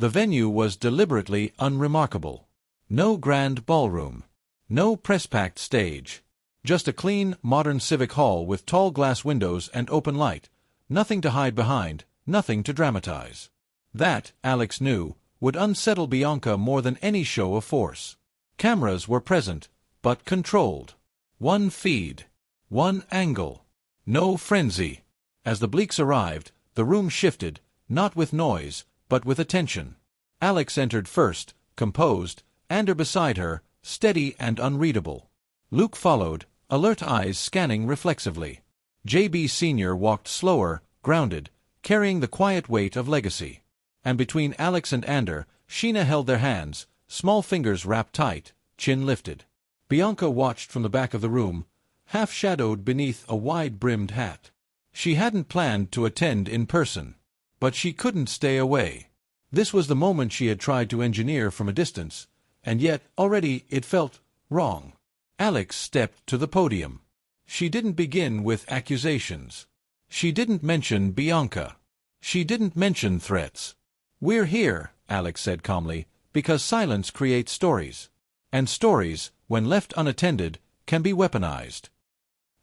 The venue was deliberately unremarkable. No grand ballroom. No press-packed stage. Just a clean, modern civic hall with tall glass windows and open light. Nothing to hide behind, nothing to dramatize. That, Alex knew, would unsettle Bianca more than any show of force. Cameras were present, but controlled. One feed. One angle. No frenzy. As the Bleaks arrived, the room shifted, not with noise, but with attention. Alex entered first, composed, Ander beside her, steady and unreadable. Luke followed, alert eyes scanning reflexively. J.B. Sr. walked slower, grounded, carrying the quiet weight of legacy. And between Alex and Ander, Sheena held their hands, small fingers wrapped tight, chin lifted. Bianca watched from the back of the room, half-shadowed beneath a wide-brimmed hat. She hadn't planned to attend in person. But she couldn't stay away. This was the moment she had tried to engineer from a distance, and yet already it felt wrong. Alex stepped to the podium. She didn't begin with accusations. She didn't mention Bianca. She didn't mention threats. "We're here," Alex said calmly, "because silence creates stories. And stories, when left unattended, can be weaponized."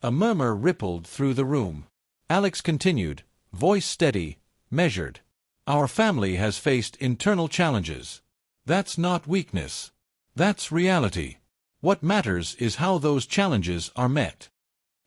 A murmur rippled through the room. Alex continued, voice steady, measured. "Our family has faced internal challenges. That's not weakness. That's reality. What matters is how those challenges are met."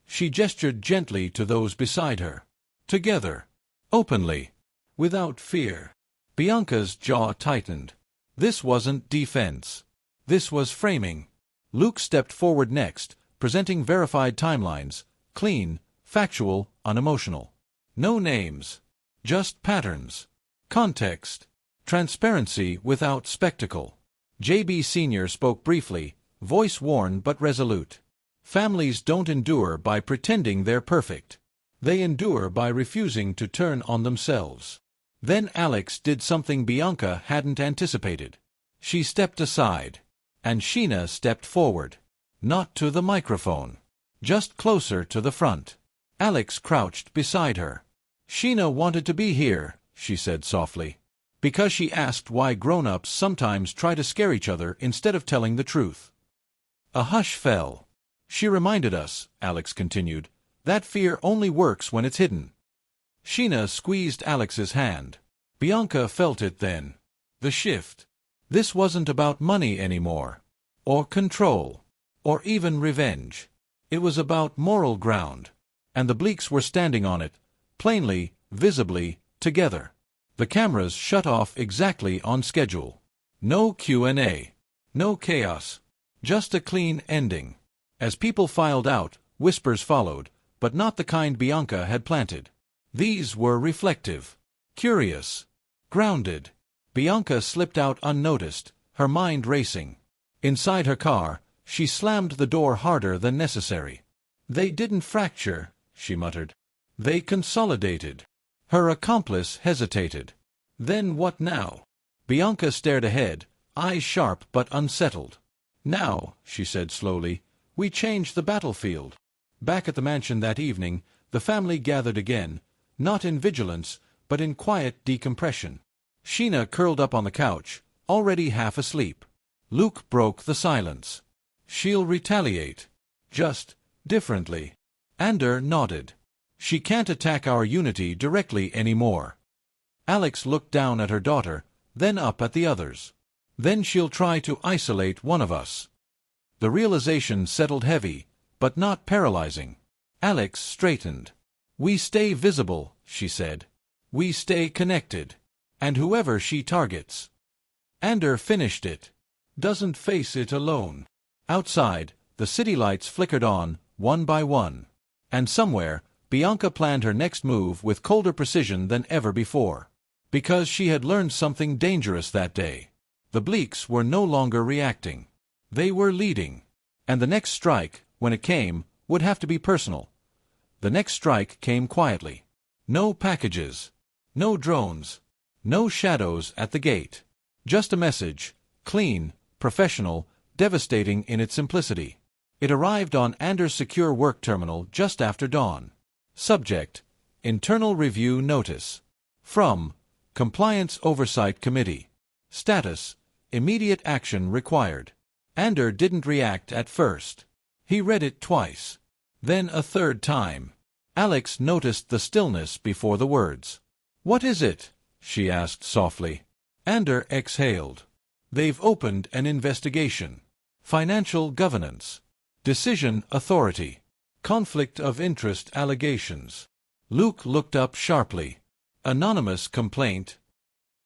She gestured gently to those beside her. Together. Openly. Without fear. Bianca's jaw tightened. This wasn't defense. This was framing. Luke stepped forward next, presenting verified timelines, clean, factual, unemotional. No names. Just patterns. Context. Transparency without spectacle. J.B. Sr. spoke briefly, voice worn but resolute. "Families don't endure by pretending they're perfect. They endure by refusing to turn on themselves." Then Alex did something Bianca hadn't anticipated. She stepped aside. And Sheena stepped forward. Not to the microphone. Just closer to the front. Alex crouched beside her. "Sheena wanted to be here," she said softly, "because she asked why grown-ups sometimes try to scare each other instead of telling the truth." A hush fell. "She reminded us," Alex continued, "that fear only works when it's hidden." Sheena squeezed Alex's hand. Bianca felt it then. The shift. This wasn't about money anymore. Or control. Or even revenge. It was about moral ground. And the Bleaks were standing on it, plainly, visibly, together. The cameras shut off exactly on schedule. No Q&A. No chaos. Just a clean ending. As people filed out, whispers followed, but not the kind Bianca had planted. These were reflective. Curious. Grounded. Bianca slipped out unnoticed, her mind racing. Inside her car, she slammed the door harder than necessary. "They didn't fracture," she muttered. "They consolidated." Her accomplice hesitated. "Then what now?" Bianca stared ahead, eyes sharp but unsettled. "Now," she said slowly, "we change the battlefield." Back at the mansion that evening, the family gathered again, not in vigilance, but in quiet decompression. Sheena curled up on the couch, already half asleep. Luke broke the silence. "She'll retaliate. Just differently." Ander nodded. "She can't attack our unity directly anymore." Alex looked down at her daughter, then up at the others. "Then she'll try to isolate one of us." The realization settled heavy, but not paralyzing. Alex straightened. "We stay visible," she said. "We stay connected. And whoever she targets." Ander finished it. "Doesn't face it alone." Outside, the city lights flickered on, one by one. And somewhere, Bianca planned her next move with colder precision than ever before. Because she had learned something dangerous that day. The Bleaks were no longer reacting. They were leading. And the next strike, when it came, would have to be personal. The next strike came quietly. No packages. No drones. No shadows at the gate. Just a message, clean, professional, devastating in its simplicity. It arrived on Ander's secure work terminal just after dawn. Subject: Internal Review Notice. From Compliance Oversight Committee. Status: immediate action required. Ander didn't react at first. He read it twice. Then a third time. Alex noticed the stillness before the words. "What is it?" she asked softly. Ander exhaled. "They've opened an investigation. Financial governance. Decision authority. Conflict of interest allegations." Luke looked up sharply. "Anonymous complaint?"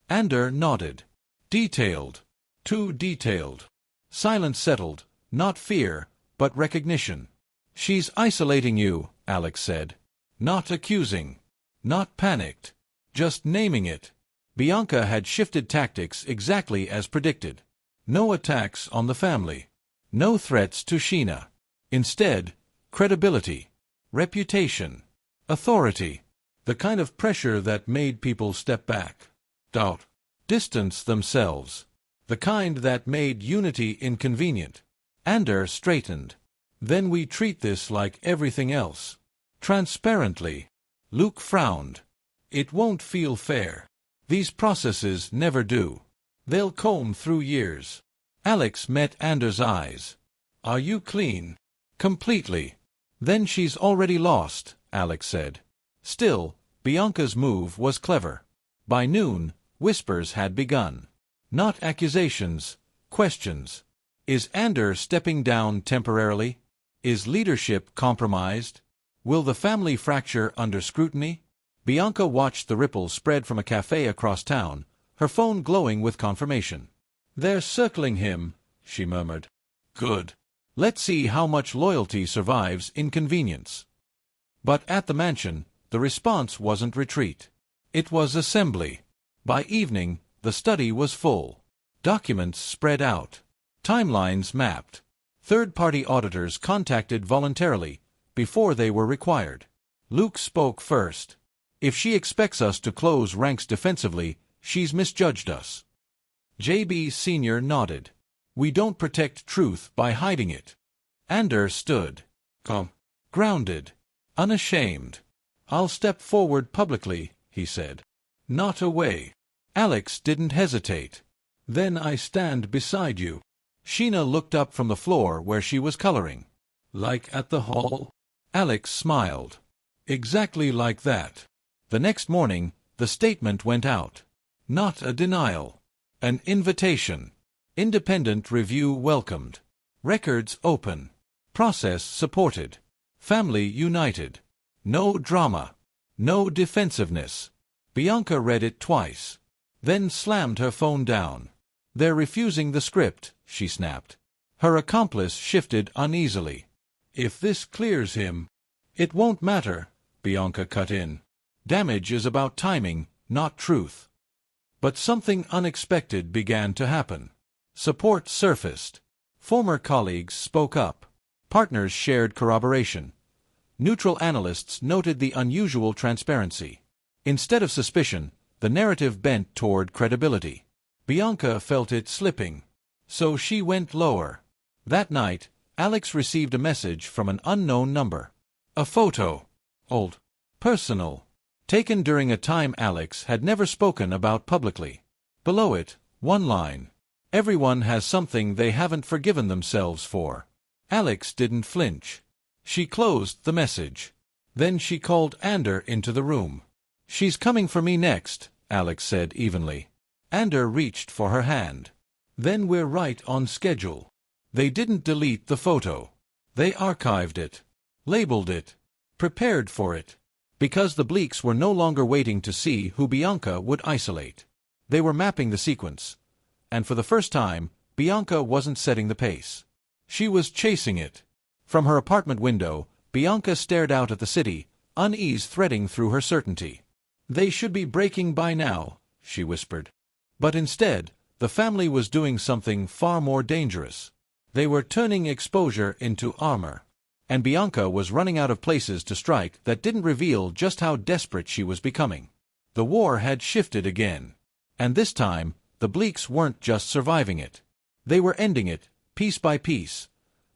Ander nodded. "Detailed. Too detailed." Silence settled, not fear, but recognition. "She's isolating you," Alex said. "Not accusing. Not panicked. Just naming it." Bianca had shifted tactics exactly as predicted. No attacks on the family. No threats to Sheena. Instead, credibility, reputation, authority. The kind of pressure that made people step back, doubt, distance themselves. The kind that made unity inconvenient. Ander straightened. "Then we treat this like everything else. Transparently." Luke frowned. "It won't feel fair. These processes never do. They'll comb through years." Alex met Ander's eyes. "Are you clean?" "Completely." "Then she's already lost," Alex said. Still, Bianca's move was clever. By noon, whispers had begun. Not accusations, questions. Is Ander stepping down temporarily? Is leadership compromised? Will the family fracture under scrutiny? Bianca watched the ripples spread from a cafe across town, her phone glowing with confirmation. "They're circling him," she murmured. "Good. Let's see how much loyalty survives inconvenience." But at the mansion, the response wasn't retreat. It was assembly. By evening, the study was full. Documents spread out. Timelines mapped. Third-party auditors contacted voluntarily, before they were required. Luke spoke first. "If she expects us to close ranks defensively, she's misjudged us." JB Sr. nodded. "We don't protect truth by hiding it." Ander stood. Calm. Grounded. Unashamed. "I'll step forward publicly," he said. "Not away." Alex didn't hesitate. "Then I stand beside you." Sheena looked up from the floor where she was coloring. "Like at the hall?" Alex smiled. "Exactly like that." The next morning, the statement went out. Not a denial. An invitation. Independent review welcomed. Records open. Process supported. Family united. No drama. No defensiveness. Bianca read it twice. Then slammed her phone down. "They're refusing the script," she snapped. Her accomplice shifted uneasily. "If this clears him—" "It won't matter," Bianca cut in. "Damage is about timing, not truth." But something unexpected began to happen. Support surfaced. Former colleagues spoke up. Partners shared corroboration. Neutral analysts noted the unusual transparency. Instead of suspicion, the narrative bent toward credibility. Bianca felt it slipping. So she went lower. That night, Alex received a message from an unknown number. A photo. Old. Personal. Taken during a time Alex had never spoken about publicly. Below it, one line. "Everyone has something they haven't forgiven themselves for." Alex didn't flinch. She closed the message. Then she called Ander into the room. "She's coming for me next," Alex said evenly. Ander reached for her hand. "Then we're right on schedule." They didn't delete the photo. They archived it. Labeled it. Prepared for it. Because the Bleaks were no longer waiting to see who Bianca would isolate. They were mapping the sequence. And for the first time, Bianca wasn't setting the pace. She was chasing it. From her apartment window, Bianca stared out at the city, unease threading through her certainty. "They should be breaking by now," she whispered. But instead, the family was doing something far more dangerous. They were turning exposure into armor. And Bianca was running out of places to strike that didn't reveal just how desperate she was becoming. The war had shifted again. And this time, the Bleaks weren't just surviving it. They were ending it, piece by piece.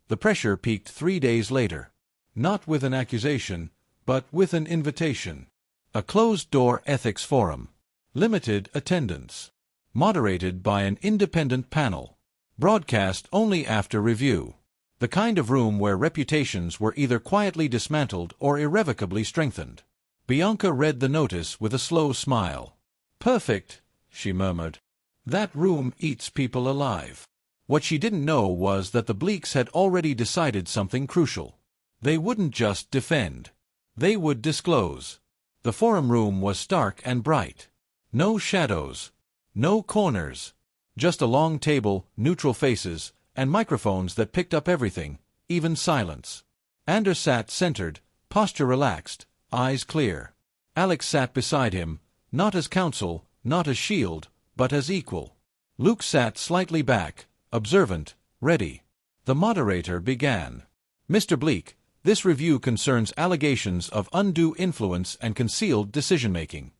The pressure peaked 3 days later. Not with an accusation, but with an invitation. A closed-door ethics forum. Limited attendance. moderated by an independent panel, broadcast only after review. The kind of room where reputations were either quietly dismantled or irrevocably strengthened. Bianca read the notice with a slow smile. "Perfect," she murmured. "That room eats people alive." What she didn't know was that the Bleaks had already decided something crucial. They wouldn't just defend. They would disclose. The forum room was stark and bright. No shadows. No corners. Just a long table, neutral faces, and microphones that picked up everything, even silence. Ander sat centered, posture relaxed, eyes clear. Alex sat beside him, not as counsel, not as shield, but as equal. Luke sat slightly back, observant, ready. The moderator began. "Mr. Bleak, this review concerns allegations of undue influence and concealed decision-making."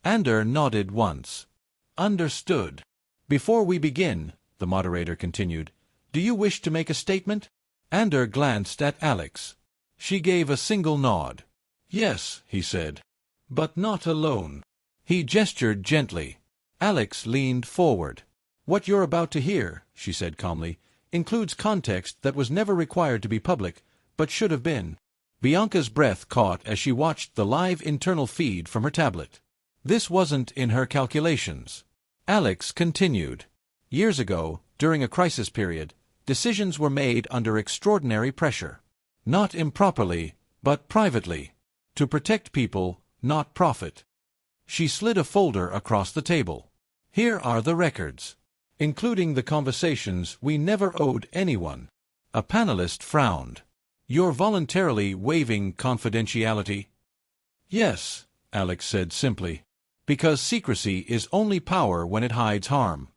Ander nodded once. "Understood. Before we begin," the moderator continued, "do you wish to make a statement?" Ander glanced at Alex. She gave a single nod. "Yes," he said. "But not alone." He gestured gently. Alex leaned forward. "What you're about to hear," she said calmly, "includes context that was never required to be public, but should have been." Bianca's breath caught as she watched the live internal feed from her tablet. This wasn't in her calculations. Alex continued. "Years ago, during a crisis period, decisions were made under extraordinary pressure. Not improperly, but privately. To protect people, not profit." She slid a folder across the table. "Here are the records, including the conversations we never owed anyone." A panelist frowned. "You're voluntarily waiving confidentiality?" "Yes," Alex said simply. "Because secrecy is only power when it hides harm."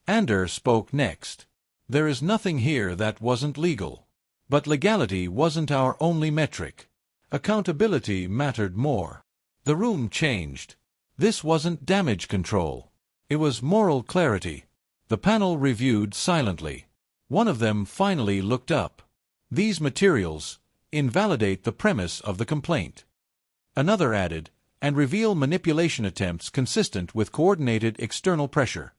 Ander spoke next. "There is nothing here that wasn't legal. But legality wasn't our only metric. Accountability mattered more." The room changed. This wasn't damage control. It was moral clarity. The panel reviewed silently. One of them finally looked up. "These materials invalidate the premise of the complaint." Another added, "and reveal manipulation attempts consistent with coordinated external pressure."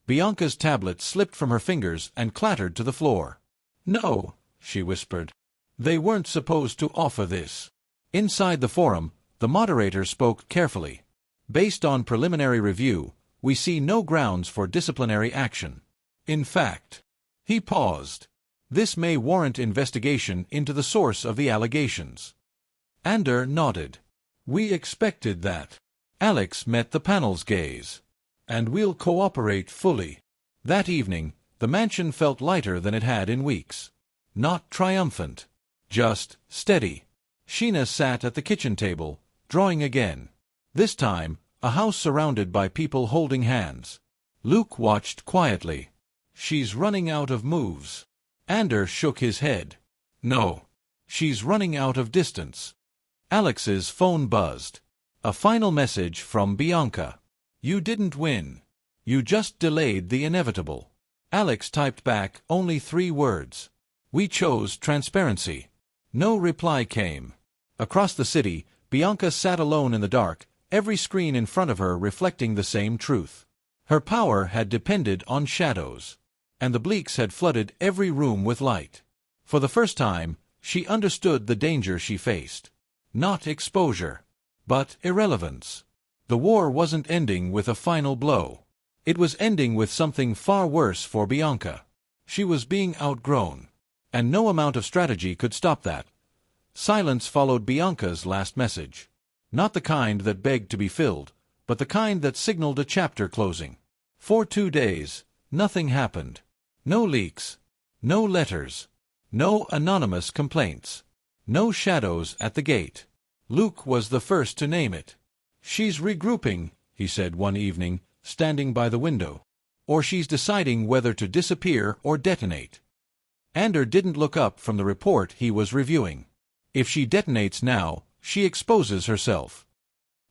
Bianca's tablet slipped from her fingers and clattered to the floor. "No," she whispered. "They weren't supposed to offer this." Inside the forum, the moderator spoke carefully. "Based on preliminary review, we see no grounds for disciplinary action. In fact," he paused, "this may warrant investigation into the source of the allegations." Ander nodded. "We expected that." Alex met the panel's gaze. "And we'll cooperate fully." That evening, the mansion felt lighter than it had in weeks. Not triumphant. Just steady. Sheena sat at the kitchen table, drawing again. This time, a house surrounded by people holding hands. Luke watched quietly. "She's running out of moves." Ander shook his head. "No. She's running out of distance." Alex's phone buzzed. A final message from Bianca. "You didn't win. You just delayed the inevitable." Alex typed back only 3 words. "We chose transparency." No reply came. Across the city, Bianca sat alone in the dark, every screen in front of her reflecting the same truth. Her power had depended on shadows, and the Bleaks had flooded every room with light. For the first time, she understood the danger she faced. Not exposure, but irrelevance. The war wasn't ending with a final blow. It was ending with something far worse for Bianca. She was being outgrown, and no amount of strategy could stop that. Silence followed Bianca's last message. Not the kind that begged to be filled, but the kind that signaled a chapter closing. For 2 days, nothing happened. No leaks. No letters. No anonymous complaints. No shadows at the gate. Luke was the first to name it. "She's regrouping," he said one evening, standing by the window. "Or she's deciding whether to disappear or detonate." Ander didn't look up from the report he was reviewing. "If she detonates now, she exposes herself."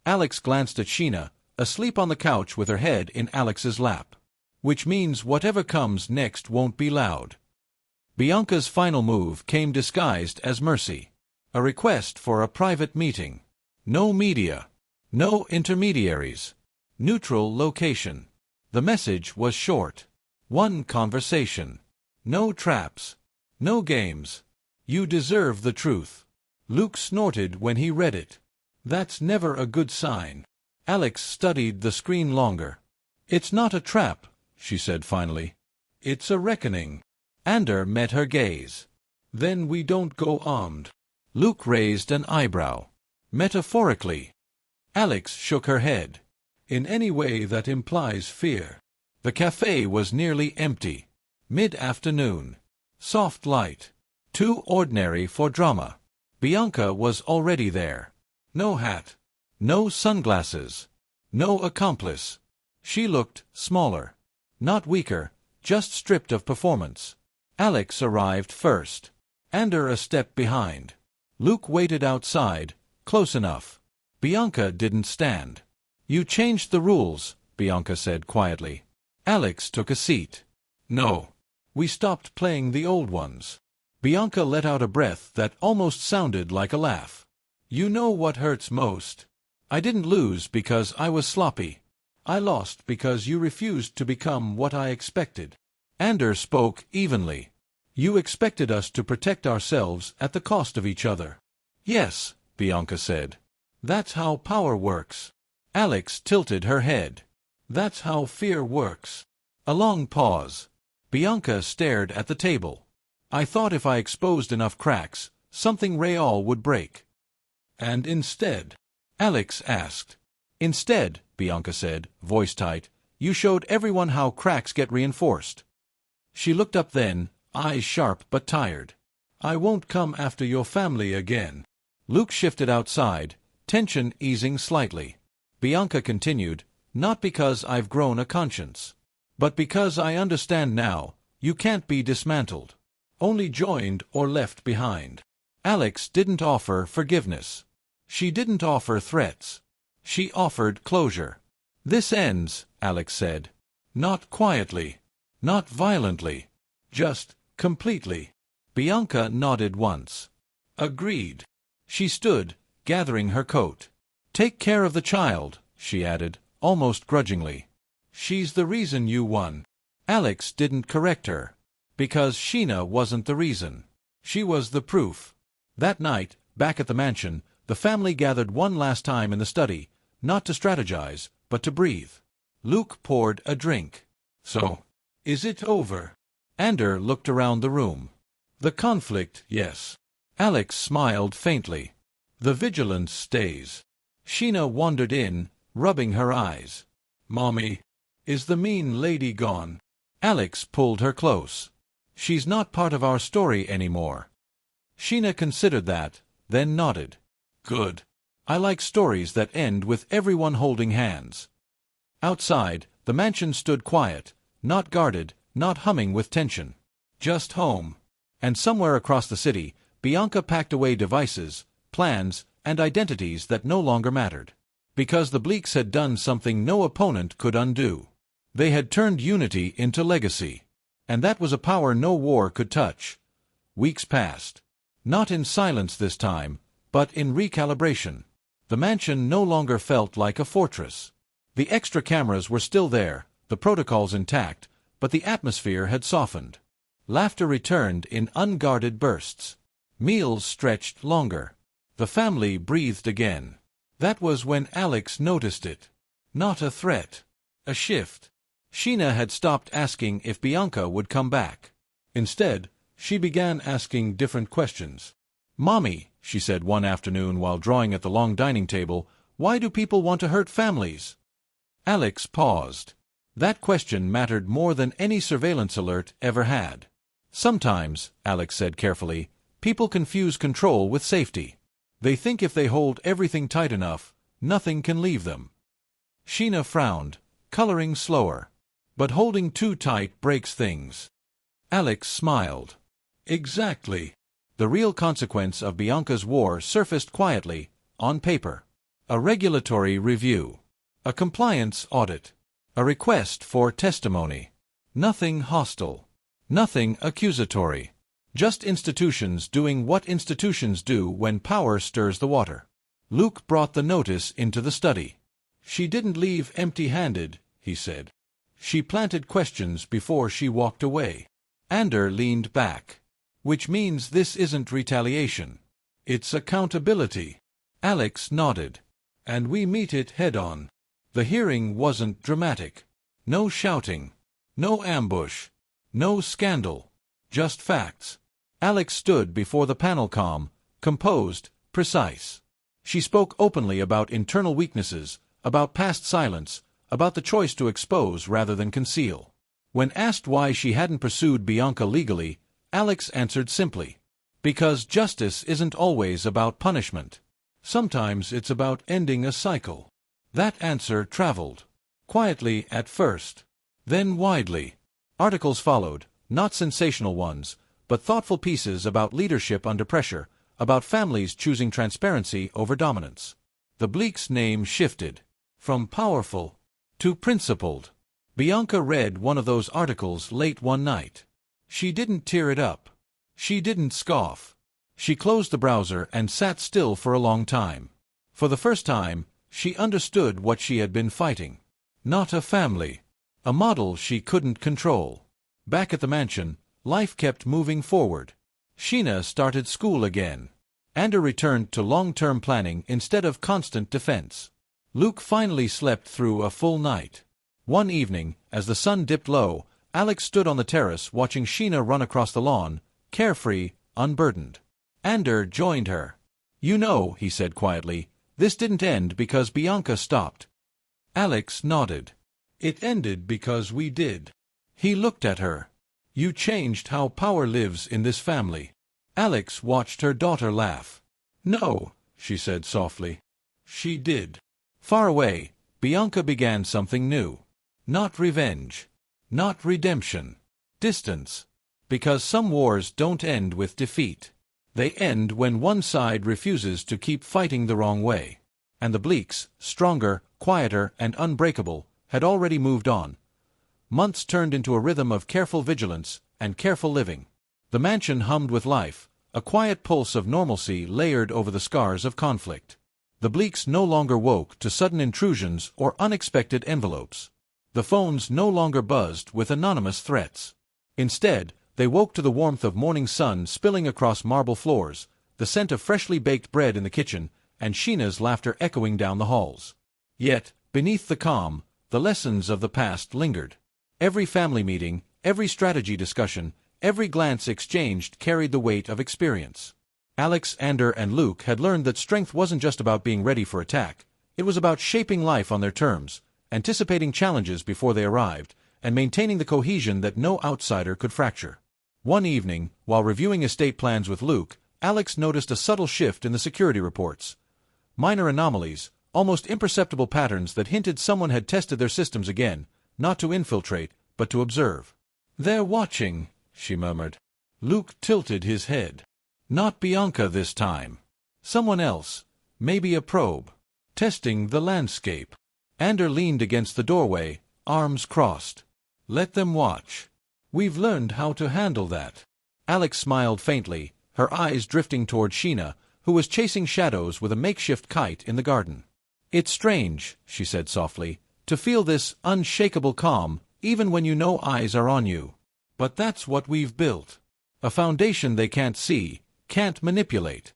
Alex glanced at Sheena, asleep on the couch with her head in Alex's lap. "Which means whatever comes next won't be loud." Bianca's final move came disguised as mercy. A request for a private meeting. No media. No intermediaries. Neutral location. The message was short. One conversation. No traps. No games. You deserve the truth. Luke snorted when he read it. That's never a good sign. Alex studied the screen longer. It's not a trap, she said finally. It's a reckoning. Ander met her gaze. Then we don't go armed. Luke raised an eyebrow. Metaphorically. Alex shook her head. In any way that implies fear. The cafe was nearly empty. Mid-afternoon. Soft light. Too ordinary for drama. Bianca was already there. No hat. No sunglasses. No accomplice. She looked smaller. Not weaker, just stripped of performance. Alex arrived first. Ander a step behind. Luke waited outside, close enough. Bianca didn't stand. You changed the rules, Bianca said quietly. Alex took a seat. No. We stopped playing the old ones. Bianca let out a breath that almost sounded like a laugh. You know what hurts most? I didn't lose because I was sloppy. I lost because you refused to become what I expected. Ander spoke evenly. You expected us to protect ourselves at the cost of each other. Yes, Bianca said. That's how power works. Alex tilted her head. That's how fear works. A long pause. Bianca stared at the table. I thought if I exposed enough cracks, something real would break. And instead? Alex asked. Instead, Bianca said, voice tight, you showed everyone how cracks get reinforced. She looked up then, eyes sharp but tired. I won't come after your family again. Luke shifted outside, tension easing slightly. Bianca continued, not because I've grown a conscience, but because I understand now, you can't be dismantled. Only joined or left behind. Alex didn't offer forgiveness. She didn't offer threats. She offered closure. This ends, Alex said. Not quietly. Not violently. Just completely. Bianca nodded once. Agreed. She stood, gathering her coat. Take care of the child, she added, almost grudgingly. She's the reason you won. Alex didn't correct her. Because Sheena wasn't the reason. She was the proof. That night, back at the mansion, the family gathered one last time in the study, not to strategize, but to breathe. Luke poured a drink. So, is it over? Ander looked around the room. The conflict, yes. Alex smiled faintly. The vigilance stays. Sheena wandered in, rubbing her eyes. Mommy, is the mean lady gone? Alex pulled her close. She's not part of our story anymore. Sheena considered that, then nodded. Good. I like stories that end with everyone holding hands. Outside, the mansion stood quiet, not guarded, not humming with tension. Just home. And somewhere across the city, Bianca packed away devices, plans, and identities that no longer mattered. Because the Bleaks had done something no opponent could undo. They had turned unity into legacy. And that was a power no war could touch. Weeks passed. Not in silence this time, but in recalibration. The mansion no longer felt like a fortress. The extra cameras were still there, the protocols intact, but the atmosphere had softened. Laughter returned in unguarded bursts. Meals stretched longer. The family breathed again. That was when Alex noticed it. Not a threat. A shift. Sheena had stopped asking if Bianca would come back. Instead, she began asking different questions. Mommy, she said one afternoon while drawing at the long dining table, why do people want to hurt families? Alex paused. That question mattered more than any surveillance alert ever had. Sometimes, Alex said carefully, people confuse control with safety. They think if they hold everything tight enough, nothing can leave them. Sheena frowned, coloring slower. But holding too tight breaks things. Alex smiled. Exactly. The real consequence of Bianca's war surfaced quietly, on paper. A regulatory review. A compliance audit. A request for testimony. Nothing hostile. Nothing accusatory. Just institutions doing what institutions do when power stirs the water. Luke brought the notice into the study. She didn't leave empty-handed, he said. She planted questions before she walked away. Ander leaned back. Which means this isn't retaliation. It's accountability. Alex nodded. And we meet it head-on. The hearing wasn't dramatic. No shouting. No ambush. No scandal. Just facts. Alex stood before the panel calm, composed, precise. She spoke openly about internal weaknesses, about past silence, about the choice to expose rather than conceal. When asked why she hadn't pursued Bianca legally, Alex answered simply. Because justice isn't always about punishment. Sometimes it's about ending a cycle. That answer traveled. Quietly at first. Then widely. Articles followed, not sensational ones, but thoughtful pieces about leadership under pressure, about families choosing transparency over dominance. The Bleaks' name shifted. From powerful to principled. Bianca read one of those articles late one night. She didn't tear it up. She didn't scoff. She closed the browser and sat still for a long time. For the first time, she understood what she had been fighting. Not a family. A model she couldn't control. Back at the mansion, life kept moving forward. Sheena started school again. Ander returned to long-term planning instead of constant defense. Luke finally slept through a full night. One evening, as the sun dipped low, Alex stood on the terrace watching Sheena run across the lawn, carefree, unburdened. Ander joined her. You know, he said quietly, this didn't end because Bianca stopped. Alex nodded. It ended because we did. He looked at her. You changed how power lives in this family. Alex watched her daughter laugh. No, she said softly. She did. Far away, Bianca began something new. Not revenge. Not redemption. Distance. Because some wars don't end with defeat. They end when one side refuses to keep fighting the wrong way. And the Bleaks, stronger, quieter, and unbreakable, had already moved on. Months turned into a rhythm of careful vigilance and careful living. The mansion hummed with life, a quiet pulse of normalcy layered over the scars of conflict. The Bleaks no longer woke to sudden intrusions or unexpected envelopes. The phones no longer buzzed with anonymous threats. Instead, they woke to the warmth of morning sun spilling across marble floors, the scent of freshly baked bread in the kitchen, and Sheena's laughter echoing down the halls. Yet, beneath the calm, the lessons of the past lingered. Every family meeting, every strategy discussion, every glance exchanged carried the weight of experience. Alex, Ander, and Luke had learned that strength wasn't just about being ready for attack. It was about shaping life on their terms, anticipating challenges before they arrived, and maintaining the cohesion that no outsider could fracture. One evening, while reviewing estate plans with Luke, Alex noticed a subtle shift in the security reports. Minor anomalies, almost imperceptible patterns that hinted someone had tested their systems again, not to infiltrate, but to observe. They're watching, she murmured. Luke tilted his head. Not Bianca this time. Someone else, maybe a probe. Testing the landscape. Ander leaned against the doorway, arms crossed. Let them watch. We've learned how to handle that. Alex smiled faintly, her eyes drifting toward Sheena, who was chasing shadows with a makeshift kite in the garden. It's strange, she said softly, to feel this unshakable calm, even when you know eyes are on you. But that's what we've built. A foundation they can't see, can't manipulate.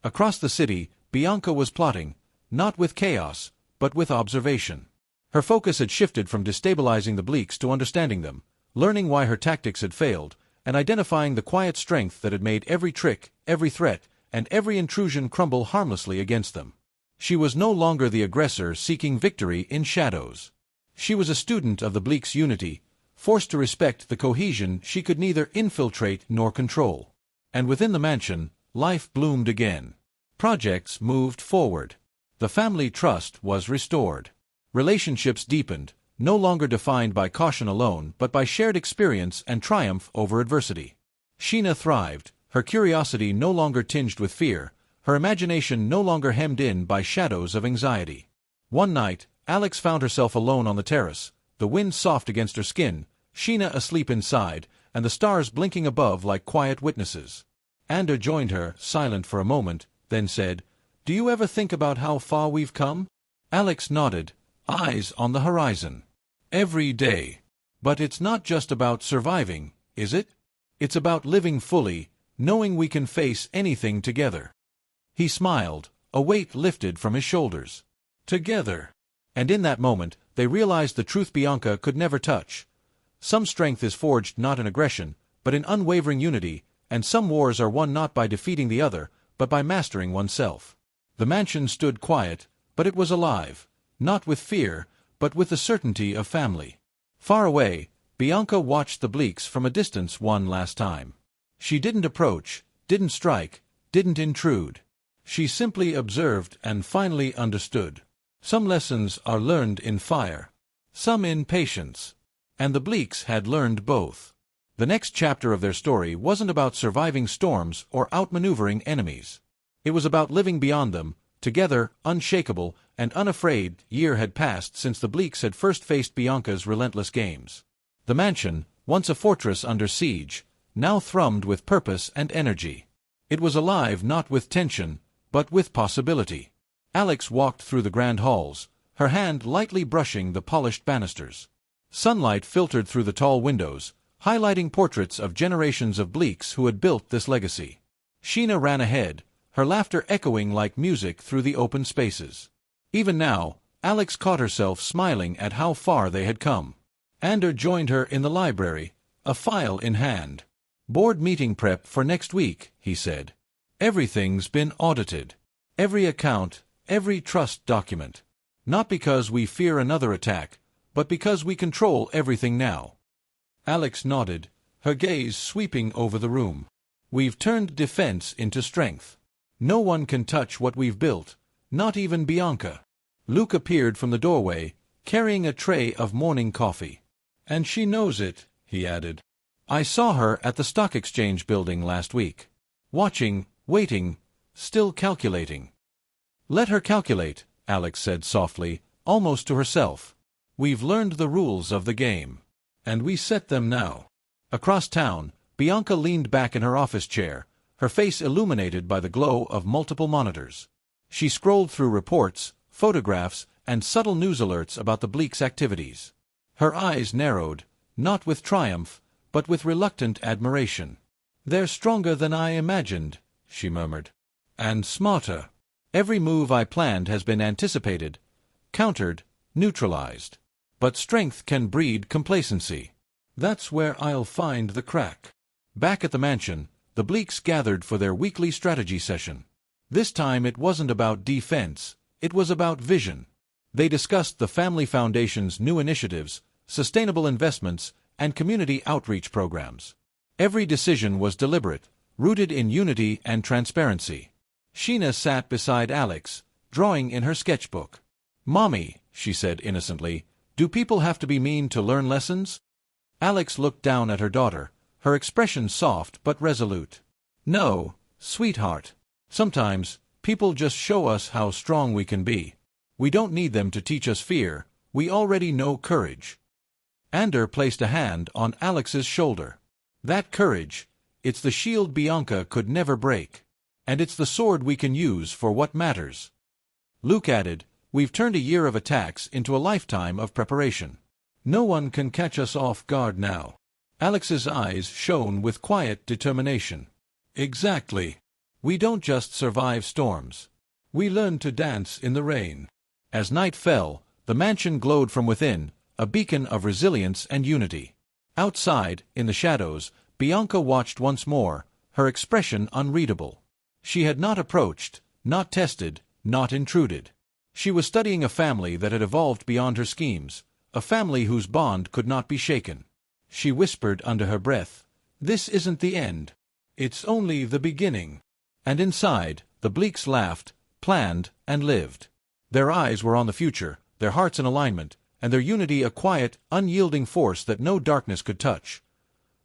Across the city, Bianca was plotting, not with chaos, but with observation. Her focus had shifted from destabilizing the Bleaks to understanding them, learning why her tactics had failed, and identifying the quiet strength that had made every trick, every threat, and every intrusion crumble harmlessly against them. She was no longer the aggressor seeking victory in shadows. She was a student of the Bleaks' unity, forced to respect the cohesion she could neither infiltrate nor control. And within the mansion, life bloomed again. Projects moved forward. The family trust was restored. Relationships deepened, no longer defined by caution alone but by shared experience and triumph over adversity. Sheena thrived, her curiosity no longer tinged with fear, her imagination no longer hemmed in by shadows of anxiety. One night, Alex found herself alone on the terrace, the wind soft against her skin, Sheena asleep inside, and the stars blinking above like quiet witnesses. Ander joined her, silent for a moment, then said, "Do you ever think about how far we've come?" Alex nodded, eyes on the horizon. "Every day." But it's not just about surviving, is it? It's about living fully, knowing we can face anything together. He smiled, a weight lifted from his shoulders. Together. And in that moment, they realized the truth Bianca could never touch. Some strength is forged not in aggression, but in unwavering unity, and some wars are won not by defeating the other, but by mastering oneself. The mansion stood quiet, but it was alive, not with fear, but with the certainty of family. Far away, Bianca watched the Bleaks from a distance one last time. She didn't approach, didn't strike, didn't intrude. She simply observed and finally understood. Some lessons are learned in fire, some in patience. And the Bleaks had learned both. The next chapter of their story wasn't about surviving storms or outmaneuvering enemies. It was about living beyond them, together, unshakable, and unafraid. Year had passed since the Bleaks had first faced Bianca's relentless games. The mansion, once a fortress under siege, now thrummed with purpose and energy. It was alive not with tension, but with possibility. Alex walked through the grand halls, her hand lightly brushing the polished banisters. Sunlight filtered through the tall windows, highlighting portraits of generations of Bleaks who had built this legacy. Sheena ran ahead, her laughter echoing like music through the open spaces. Even now, Alex caught herself smiling at how far they had come. Ander joined her in the library, a file in hand. "Board meeting prep for next week," he said. "Everything's been audited. Every account, every trust document. Not because we fear another attack, but because we control everything now." Alex nodded, her gaze sweeping over the room. "We've turned defense into strength. No one can touch what we've built, not even Bianca." Luke appeared from the doorway, carrying a tray of morning coffee. "And she knows it," he added. "I saw her at the stock exchange building last week. Watching, waiting, still calculating." "Let her calculate," Alex said softly, almost to herself. "We've learned the rules of the game. And we set them now." Across town, Bianca leaned back in her office chair, her face illuminated by the glow of multiple monitors. She scrolled through reports, photographs, and subtle news alerts about the Bleaks' activities. Her eyes narrowed, not with triumph, but with reluctant admiration. "They're stronger than I imagined," she murmured. "And smarter. Every move I planned has been anticipated, countered, neutralized. But strength can breed complacency. That's where I'll find the crack." Back at the mansion, the Bleaks gathered for their weekly strategy session. This time it wasn't about defense, it was about vision. They discussed the Family Foundation's new initiatives, sustainable investments, and community outreach programs. Every decision was deliberate, rooted in unity and transparency. Sheena sat beside Alex, drawing in her sketchbook. "Mommy," she said innocently, "do people have to be mean to learn lessons?" Alex looked down at her daughter, her expression soft but resolute. "No, sweetheart. Sometimes, people just show us how strong we can be. We don't need them to teach us fear, we already know courage." Ander placed a hand on Alex's shoulder. "That courage, it's the shield Bianca could never break. And it's the sword we can use for what matters." Luke added, "We've turned a year of attacks into a lifetime of preparation. No one can catch us off guard now." Alex's eyes shone with quiet determination. "Exactly. We don't just survive storms. We learn to dance in the rain." As night fell, the mansion glowed from within, a beacon of resilience and unity. Outside, in the shadows, Bianca watched once more, her expression unreadable. She had not approached, not tested, not intruded. She was studying a family that had evolved beyond her schemes, a family whose bond could not be shaken. She whispered under her breath, "This isn't the end. It's only the beginning." And inside, the Bleaks laughed, planned, and lived. Their eyes were on the future, their hearts in alignment, and their unity a quiet, unyielding force that no darkness could touch.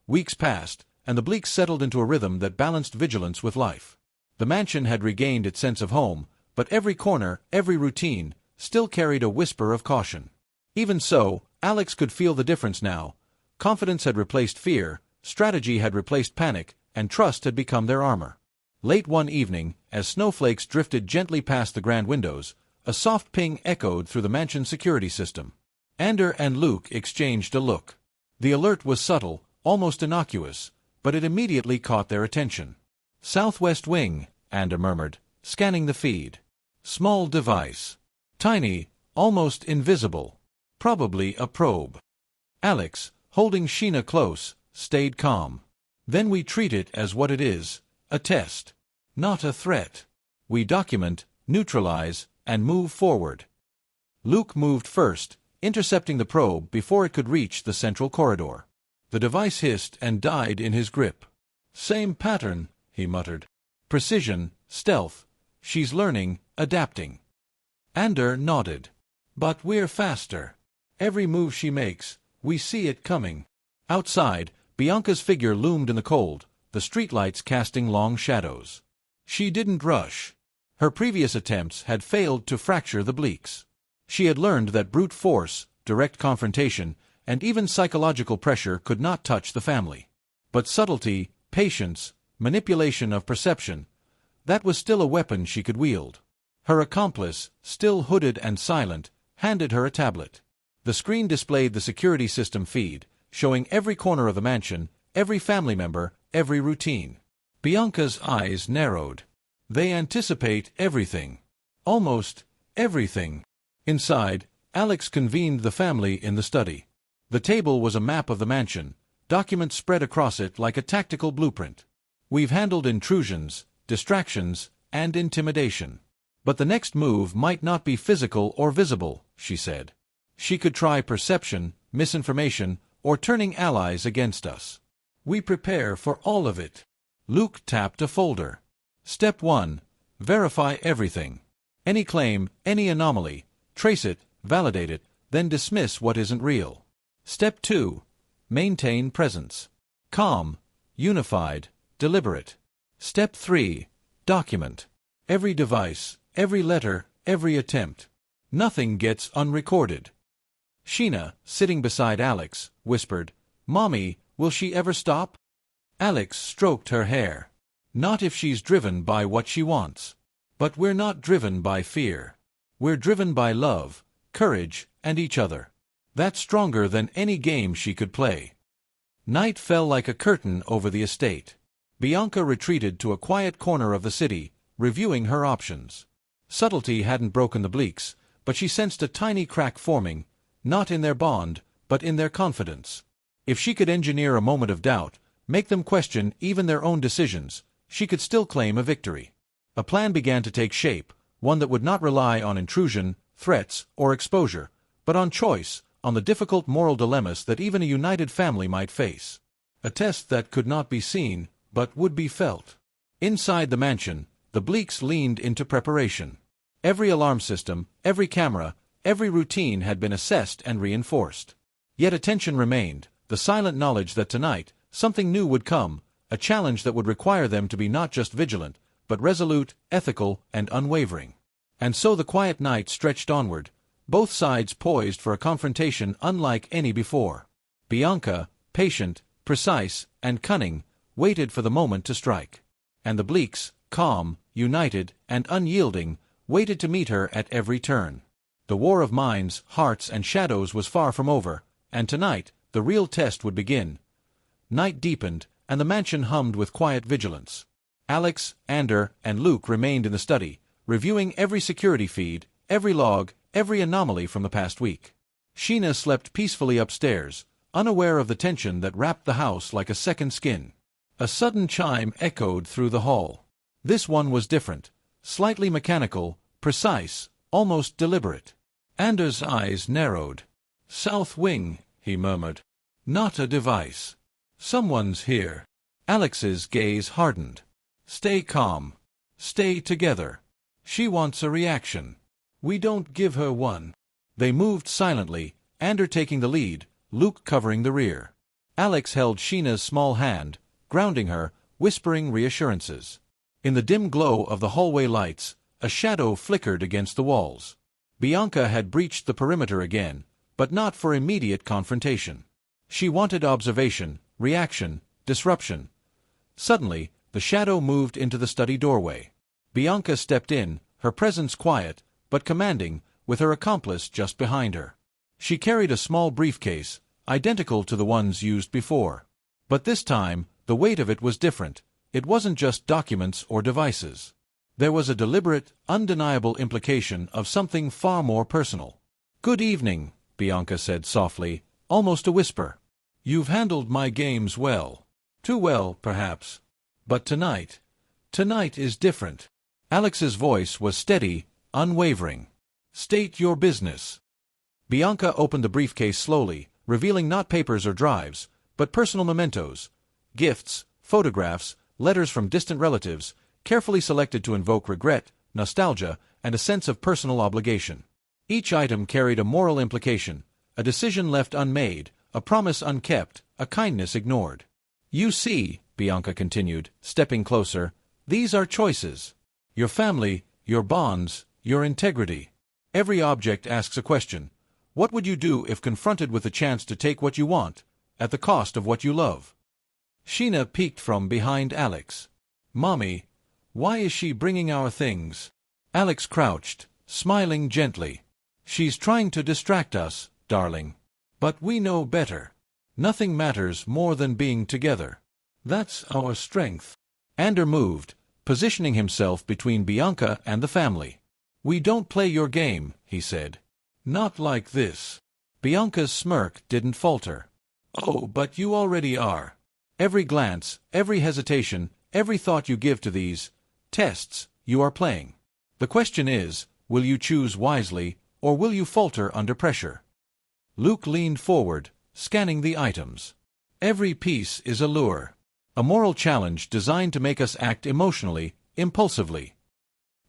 Weeks passed, and the Bleaks settled into a rhythm that balanced vigilance with life. The mansion had regained its sense of home, but every corner, every routine, still carried a whisper of caution. Even so, Alex could feel the difference now. Confidence had replaced fear, strategy had replaced panic, and trust had become their armor. Late one evening, as snowflakes drifted gently past the grand windows, a soft ping echoed through the mansion's security system. Ander and Luke exchanged a look. The alert was subtle, almost innocuous, but it immediately caught their attention. "Southwest wing," Ander murmured, scanning the feed. "Small device. Tiny, almost invisible. Probably a probe." Alex, holding Sheena close, stayed calm. "Then we treat it as what it is, a test. Not a threat. We document, neutralize, and move forward." Luke moved first, intercepting the probe before it could reach the central corridor. The device hissed and died in his grip. "Same pattern," he muttered. "Precision, stealth. She's learning, adapting." Ander nodded. "But we're faster. Every move she makes, we see it coming." Outside, Bianca's figure loomed in the cold, the streetlights casting long shadows. She didn't rush. Her previous attempts had failed to fracture the Bleaks. She had learned that brute force, direct confrontation, and even psychological pressure could not touch the family. But subtlety, patience, manipulation of perception, that was still a weapon she could wield. Her accomplice, still hooded and silent, handed her a tablet. The screen displayed the security system feed, showing every corner of the mansion, every family member, every routine. Bianca's eyes narrowed. They anticipate everything. Almost everything. Inside, Alex convened the family in the study. The table was a map of the mansion, documents spread across it like a tactical blueprint. "We've handled intrusions, distractions, and intimidation. But the next move might not be physical or visible," she said. "She could try perception, misinformation, or turning allies against us. We prepare for all of it." Luke tapped a folder. "Step 1. Verify everything. Any claim, any anomaly, trace it, validate it, then dismiss what isn't real. Step 2. Maintain presence. Calm, unified, deliberate. Step 3. Document. Every device, every letter, every attempt. Nothing gets unrecorded." Sheena, sitting beside Alex, whispered, "Mommy, will she ever stop?" Alex stroked her hair. "Not if she's driven by what she wants. But we're not driven by fear. We're driven by love, courage, and each other. That's stronger than any game she could play." Night fell like a curtain over the estate. Bianca retreated to a quiet corner of the city, reviewing her options. Subtlety hadn't broken the Bleaks, but she sensed a tiny crack forming, not in their bond, but in their confidence. If she could engineer a moment of doubt, make them question even their own decisions, she could still claim a victory. A plan began to take shape, one that would not rely on intrusion, threats, or exposure, but on choice, on the difficult moral dilemmas that even a united family might face. A test that could not be seen, but would be felt. Inside the mansion, the Bleaks leaned into preparation. Every alarm system, every camera, every routine had been assessed and reinforced. Yet attention remained, the silent knowledge that tonight, something new would come, a challenge that would require them to be not just vigilant, but resolute, ethical, and unwavering. And so the quiet night stretched onward, both sides poised for a confrontation unlike any before. Bianca, patient, precise, and cunning, waited for the moment to strike. And the Bleaks, calm, united, and unyielding, waited to meet her at every turn. The war of minds, hearts, and shadows was far from over, and tonight, the real test would begin. Night deepened, and the mansion hummed with quiet vigilance. Alex, Ander, and Luke remained in the study, reviewing every security feed, every log, every anomaly from the past week. Sheena slept peacefully upstairs, unaware of the tension that wrapped the house like a second skin. A sudden chime echoed through the hall. This one was different, slightly mechanical, precise, almost deliberate. Ander's eyes narrowed. "South wing," he murmured. "Not a device. Someone's here." Alex's gaze hardened. "Stay calm. Stay together. She wants a reaction. We don't give her one." They moved silently, Ander taking the lead, Luke covering the rear. Alex held Sheena's small hand, grounding her, whispering reassurances. In the dim glow of the hallway lights, a shadow flickered against the walls. Bianca had breached the perimeter again, but not for immediate confrontation. She wanted observation, reaction, disruption. Suddenly, the shadow moved into the study doorway. Bianca stepped in, her presence quiet, but commanding, with her accomplice just behind her. She carried a small briefcase, identical to the ones used before. But this time, the weight of it was different. It wasn't just documents or devices. There was a deliberate, undeniable implication of something far more personal. "Good evening," Bianca said softly, almost a whisper. "You've handled my games well. Too well, perhaps. But tonight is different." Alex's voice was steady, unwavering. "State your business." Bianca opened the briefcase slowly, revealing not papers or drives, but personal mementos, gifts, photographs, letters from distant relatives, carefully selected to invoke regret, nostalgia, and a sense of personal obligation. Each item carried a moral implication, a decision left unmade, a promise unkept, a kindness ignored. "You see," Bianca continued, stepping closer, "these are choices. Your family, your bonds, your integrity. Every object asks a question. What would you do if confronted with the chance to take what you want, at the cost of what you love?" Sheena peeked from behind Alex. "Mommy, why is she bringing our things?" Alex crouched, smiling gently. "She's trying to distract us, darling. But we know better. Nothing matters more than being together. That's our strength." Ander moved, positioning himself between Bianca and the family. "We don't play your game," he said. "Not like this." Bianca's smirk didn't falter. "Oh, but you already are. Every glance, every hesitation, every thought you give to these tests, you are playing. The question is, will you choose wisely, or will you falter under pressure?" Luke leaned forward, scanning the items. "Every piece is a lure. A moral challenge designed to make us act emotionally, impulsively."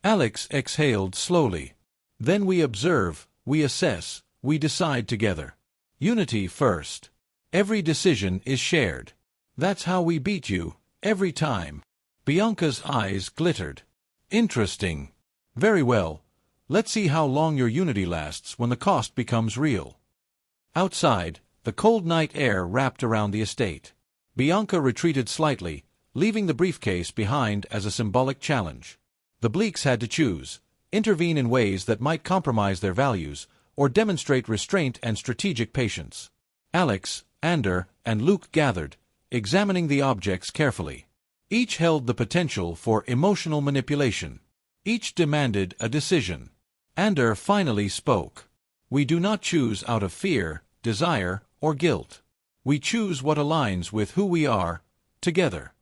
Alex exhaled slowly. "Then we observe, we assess, we decide together. Unity first. Every decision is shared. That's how we beat you, every time." Bianca's eyes glittered. "Interesting. Very well. Let's see how long your unity lasts when the cost becomes real." Outside, the cold night air wrapped around the estate. Bianca retreated slightly, leaving the briefcase behind as a symbolic challenge. The Bleaks had to choose, intervene in ways that might compromise their values, or demonstrate restraint and strategic patience. Alex, Ander, and Luke gathered, examining the objects carefully. Each held the potential for emotional manipulation. Each demanded a decision. Ander finally spoke. "We do not choose out of fear, desire, or guilt. We choose what aligns with who we are, together."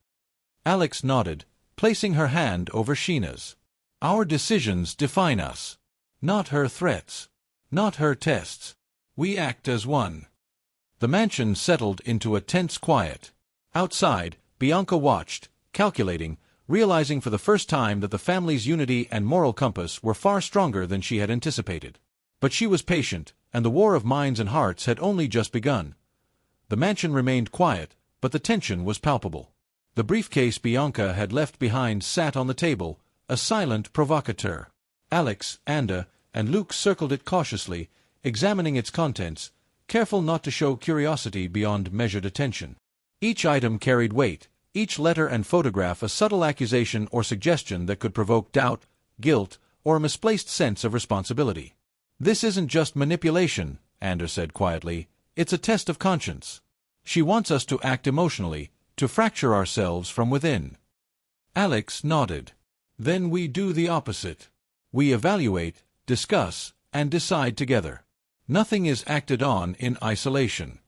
Alex nodded, placing her hand over Sheena's. "Our decisions define us. Not her threats. Not her tests. We act as one." The mansion settled into a tense quiet. Outside, Bianca watched, calculating, realizing for the first time that the family's unity and moral compass were far stronger than she had anticipated. But she was patient, and the war of minds and hearts had only just begun. The mansion remained quiet, but the tension was palpable. The briefcase Bianca had left behind sat on the table, a silent provocateur. Alex, Ander, and Luke circled it cautiously, examining its contents, careful not to show curiosity beyond measured attention. Each item carried weight, each letter and photograph a subtle accusation or suggestion that could provoke doubt, guilt, or a misplaced sense of responsibility. "This isn't just manipulation," Ander said quietly. "It's a test of conscience. She wants us to act emotionally, to fracture ourselves from within." Alex nodded. "Then we do the opposite. We evaluate, discuss, and decide together. Nothing is acted on in isolation."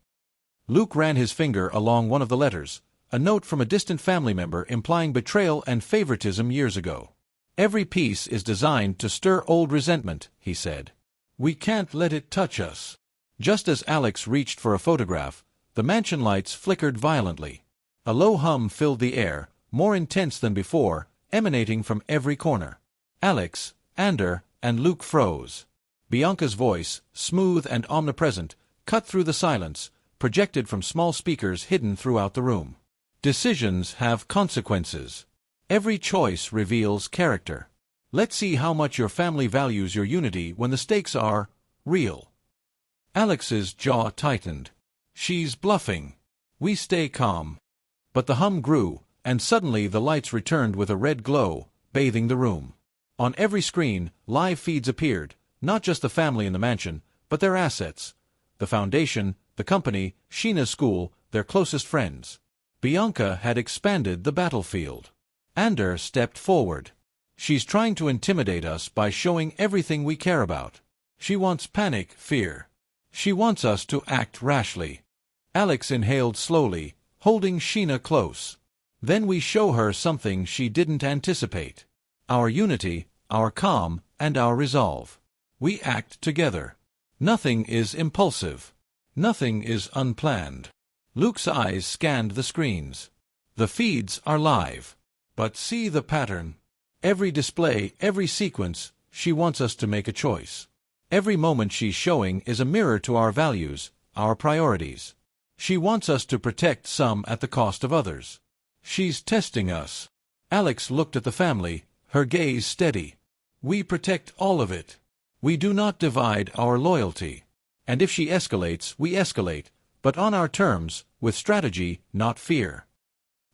Luke ran his finger along one of the letters, a note from a distant family member implying betrayal and favoritism years ago. "Every piece is designed to stir old resentment," he said. "We can't let it touch us." Just as Alex reached for a photograph, the mansion lights flickered violently. A low hum filled the air, more intense than before, emanating from every corner. Alex, Ander, and Luke froze. Bianca's voice, smooth and omnipresent, cut through the silence, projected from small speakers hidden throughout the room. "Decisions have consequences. Every choice reveals character. Let's see how much your family values your unity when the stakes are real." Alex's jaw tightened. "She's bluffing." We stay calm. But the hum grew, and suddenly the lights returned with a red glow, bathing the room. On every screen, live feeds appeared, not just the family in the mansion, but their assets, the foundation, the company, Sheena's school, their closest friends. Bianca had expanded the battlefield. Ander stepped forward. She's trying to intimidate us by showing everything we care about. She wants panic, fear. She wants us to act rashly. Alex inhaled slowly, holding Sheena close. Then we show her something she didn't anticipate. Our unity, our calm, and our resolve. We act together. Nothing is impulsive. Nothing is unplanned. Luke's eyes scanned the screens. The feeds are live. But see the pattern. Every display, every sequence, she wants us to make a choice. Every moment she's showing is a mirror to our values, our priorities. She wants us to protect some at the cost of others. She's testing us. Alex looked at the family, her gaze steady. We protect all of it. We do not divide our loyalty. And if she escalates, we escalate, but on our terms, with strategy, not fear.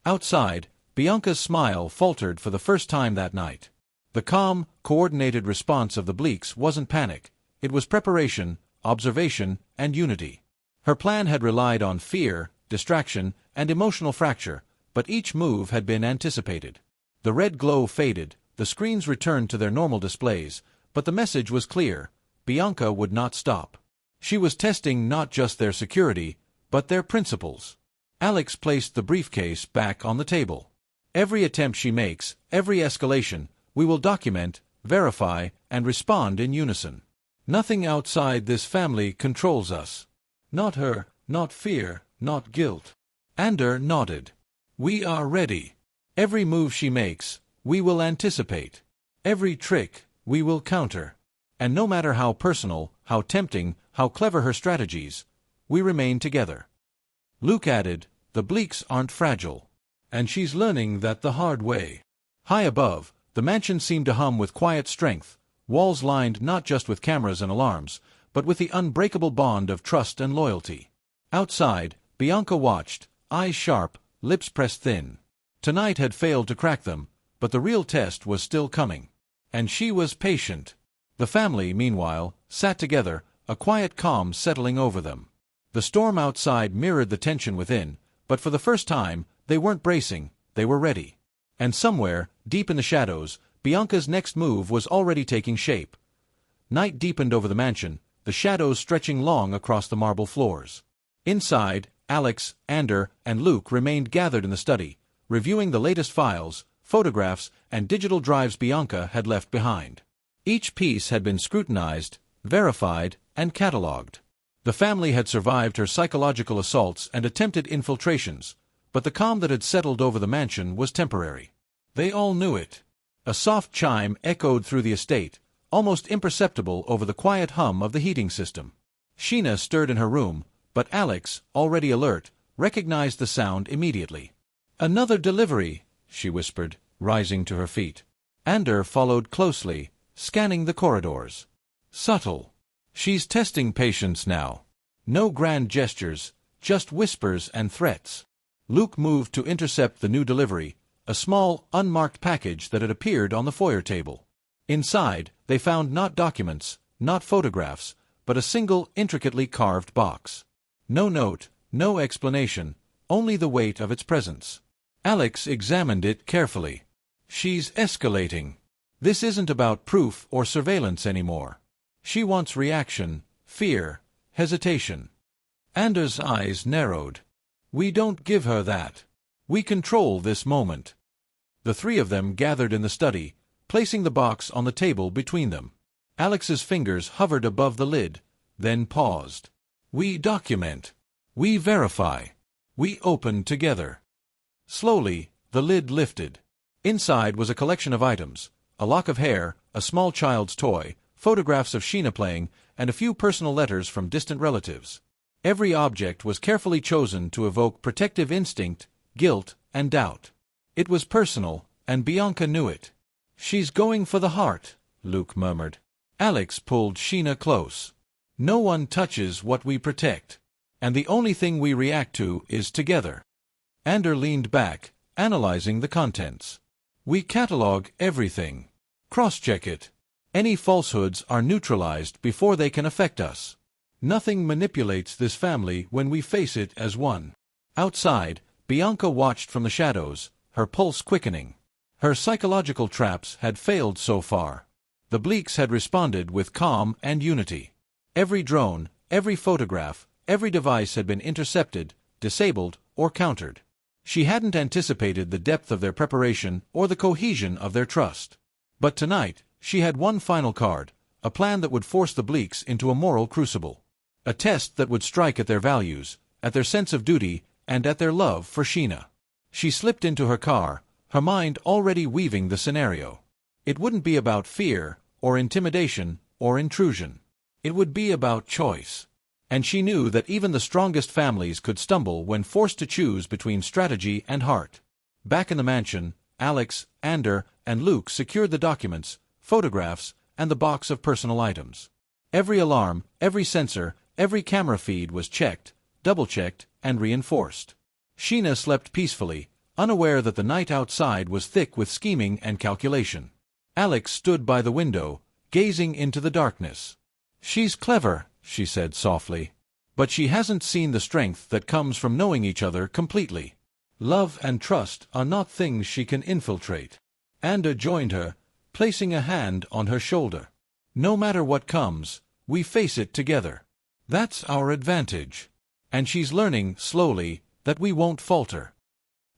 Outside, Bianca's smile faltered for the first time that night. The calm, coordinated response of the Bleaks wasn't panic. It was preparation, observation, and unity. Her plan had relied on fear, distraction, and emotional fracture, but each move had been anticipated. The red glow faded, the screens returned to their normal displays, but the message was clear. Bianca would not stop. She was testing not just their security, but their principles. Alex placed the briefcase back on the table. Every attempt she makes, every escalation, we will document, verify, and respond in unison. Nothing outside this family controls us. Not her, not fear, not guilt. Ander nodded. We are ready. Every move she makes, we will anticipate. Every trick, we will counter. And no matter how personal, how tempting, how clever her strategies, we remain together. Luke added, the Bleaks aren't fragile. And she's learning that the hard way. High above, the mansion seemed to hum with quiet strength, walls lined not just with cameras and alarms, but with the unbreakable bond of trust and loyalty. Outside, Bianca watched, eyes sharp, lips pressed thin. Tonight had failed to crack them, but the real test was still coming. And she was patient. The family, meanwhile, sat together, a quiet calm settling over them. The storm outside mirrored the tension within, but for the first time, they weren't bracing, they were ready. And somewhere, deep in the shadows, Bianca's next move was already taking shape. Night deepened over the mansion, the shadows stretching long across the marble floors. Inside, Alex, Ander, and Luke remained gathered in the study, reviewing the latest files, photographs, and digital drives Bianca had left behind. Each piece had been scrutinized, verified, and catalogued. The family had survived her psychological assaults and attempted infiltrations, but the calm that had settled over the mansion was temporary. They all knew it. A soft chime echoed through the estate, almost imperceptible over the quiet hum of the heating system. Sheena stirred in her room, but Alex, already alert, recognized the sound immediately. "Another delivery," she whispered, rising to her feet. Ander followed closely, scanning the corridors. Subtle. She's testing patience now. No grand gestures, just whispers and threats. Luke moved to intercept the new delivery, a small, unmarked package that had appeared on the foyer table. Inside, they found not documents, not photographs, but a single, intricately carved box. No note, no explanation, only the weight of its presence. Alex examined it carefully. She's escalating. This isn't about proof or surveillance anymore. She wants reaction, fear, hesitation. Ander's eyes narrowed. We don't give her that. We control this moment. The three of them gathered in the study, placing the box on the table between them. Alex's fingers hovered above the lid, then paused. We document. We verify. We open together. Slowly, the lid lifted. Inside was a collection of items, a lock of hair, a small child's toy, photographs of Sheena playing, and a few personal letters from distant relatives. Every object was carefully chosen to evoke protective instinct, guilt, and doubt. It was personal, and Bianca knew it. She's going for the heart, Luke murmured. Alex pulled Sheena close. No one touches what we protect, and the only thing we react to is together. Ander leaned back, analyzing the contents. We catalog everything. Cross-check it. Any falsehoods are neutralized before they can affect us. Nothing manipulates this family when we face it as one. Outside, Bianca watched from the shadows, her pulse quickening. Her psychological traps had failed so far. The Bleaks had responded with calm and unity. Every drone, every photograph, every device had been intercepted, disabled, or countered. She hadn't anticipated the depth of their preparation or the cohesion of their trust. But tonight, she had one final card, a plan that would force the Bleaks into a moral crucible. A test that would strike at their values, at their sense of duty, and at their love for Sheena. She slipped into her car, her mind already weaving the scenario. It wouldn't be about fear, or intimidation, or intrusion. It would be about choice. And she knew that even the strongest families could stumble when forced to choose between strategy and heart. Back in the mansion, Alex, Ander, and Luke secured the documents, photographs, and the box of personal items. Every alarm, every sensor, every camera feed was checked, double-checked, and reinforced. Sheena slept peacefully, unaware that the night outside was thick with scheming and calculation. Alex stood by the window, gazing into the darkness. "She's clever," she said softly. "But she hasn't seen the strength that comes from knowing each other completely. Love and trust are not things she can infiltrate." Ander joined her, placing a hand on her shoulder. "No matter what comes, we face it together. That's our advantage. And she's learning, slowly, that we won't falter."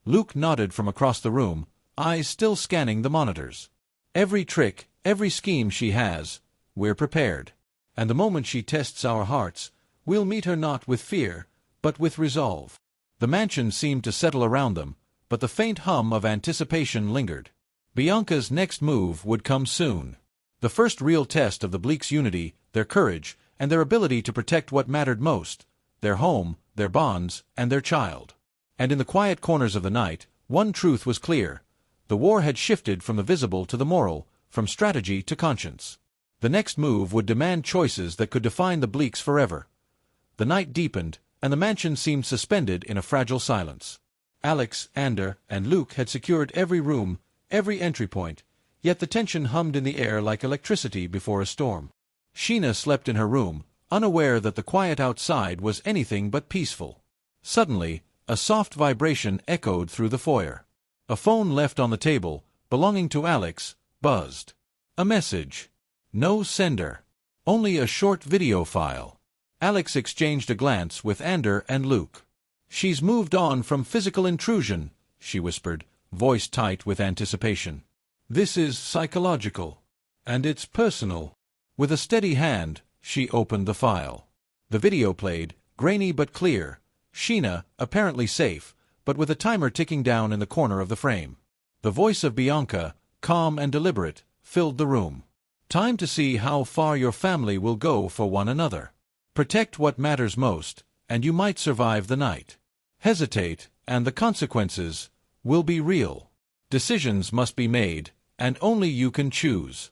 Luke nodded from across the room, eyes still scanning the monitors. "Every trick, every scheme she has, we're prepared. And the moment she tests our hearts, we'll meet her not with fear, but with resolve." The mansion seemed to settle around them, but the faint hum of anticipation lingered. Bianca's next move would come soon. The first real test of the Bleaks' unity, their courage, and their ability to protect what mattered most, their home, their bonds, and their child. And in the quiet corners of the night, one truth was clear. The war had shifted from the visible to the moral, from strategy to conscience. The next move would demand choices that could define the Bleaks forever. The night deepened, and the mansion seemed suspended in a fragile silence. Alex, Ander, and Luke had secured every room, every entry point, yet the tension hummed in the air like electricity before a storm. Sheena slept in her room, unaware that the quiet outside was anything but peaceful. Suddenly, a soft vibration echoed through the foyer. A phone left on the table, belonging to Alex, buzzed. A message. No sender. Only a short video file. Alex exchanged a glance with Ander and Luke. "She's moved on from physical intrusion," she whispered, voice tight with anticipation. "This is psychological. And it's personal." With a steady hand, she opened the file. The video played, grainy but clear. Sheena, apparently safe, but with a timer ticking down in the corner of the frame. The voice of Bianca, calm and deliberate, filled the room. "Time to see how far your family will go for one another. Protect what matters most, and you might survive the night. Hesitate, and the consequences will be real. Decisions must be made, and only you can choose."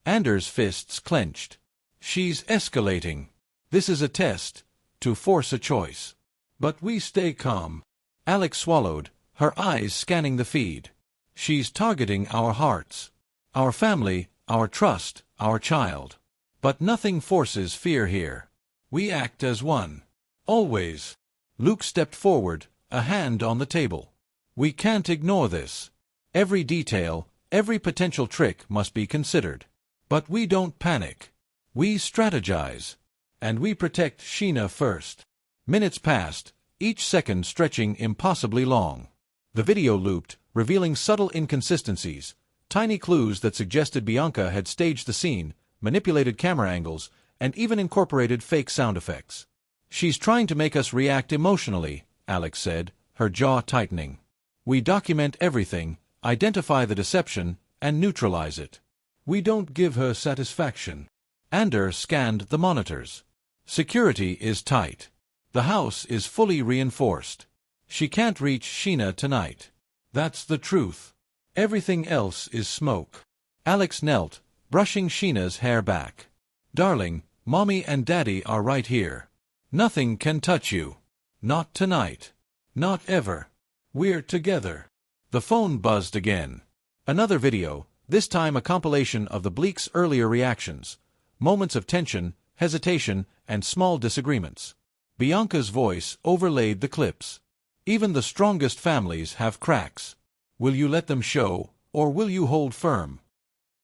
Ander's fists clenched. "She's escalating. This is a test, to force a choice. But we stay calm." Alex swallowed, her eyes scanning the feed. "She's targeting our hearts. Our family, our trust, our child. But nothing forces fear here. We act as one. Always." Luke stepped forward, a hand on the table. "We can't ignore this. Every detail, every potential trick must be considered. But we don't panic. We strategize. And we protect Sheena first." Minutes passed, each second stretching impossibly long. The video looped, revealing subtle inconsistencies, tiny clues that suggested Bianca had staged the scene, manipulated camera angles, and even incorporated fake sound effects. "She's trying to make us react emotionally," Alex said, her jaw tightening. "We document everything, identify the deception, and neutralize it. We don't give her satisfaction." Ander scanned the monitors. "Security is tight. The house is fully reinforced. She can't reach Sheena tonight. That's the truth. Everything else is smoke." Alex knelt, brushing Sheena's hair back. "Darling, Mommy and Daddy are right here. Nothing can touch you. Not tonight. Not ever. We're together." The phone buzzed again. Another video, this time a compilation of the Bleaks' earlier reactions. Moments of tension, hesitation, and small disagreements. Bianca's voice overlaid the clips. Even the strongest families have cracks. Will you let them show, or will you hold firm?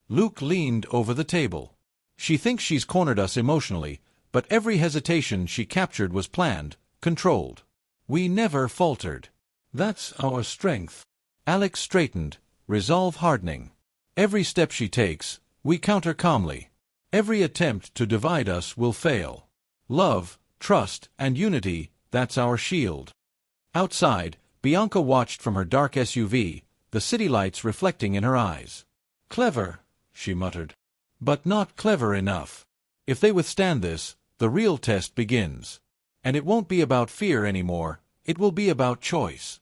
Luke leaned over the table. She thinks she's cornered us emotionally, but every hesitation she captured was planned, controlled. We never faltered. That's our strength. Alex straightened, resolve hardening. Every step she takes, we counter calmly. Every attempt to divide us will fail. Love, trust, and unity, that's our shield. Outside, Bianca watched from her dark SUV, the city lights reflecting in her eyes. Clever, she muttered. But not clever enough. If they withstand this, the real test begins. And it won't be about fear anymore, it will be about choice.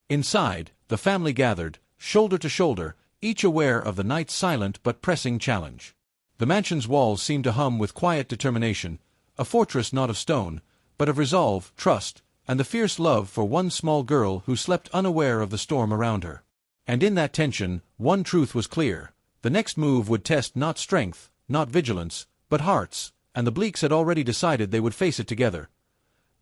Inside, the family gathered, shoulder to shoulder, each aware of the night's silent but pressing challenge. The mansion's walls seemed to hum with quiet determination, a fortress not of stone, but of resolve, trust, and the fierce love for one small girl who slept unaware of the storm around her. And in that tension, one truth was clear. The next move would test not strength, not vigilance, but hearts, and the Bleaks had already decided they would face it together.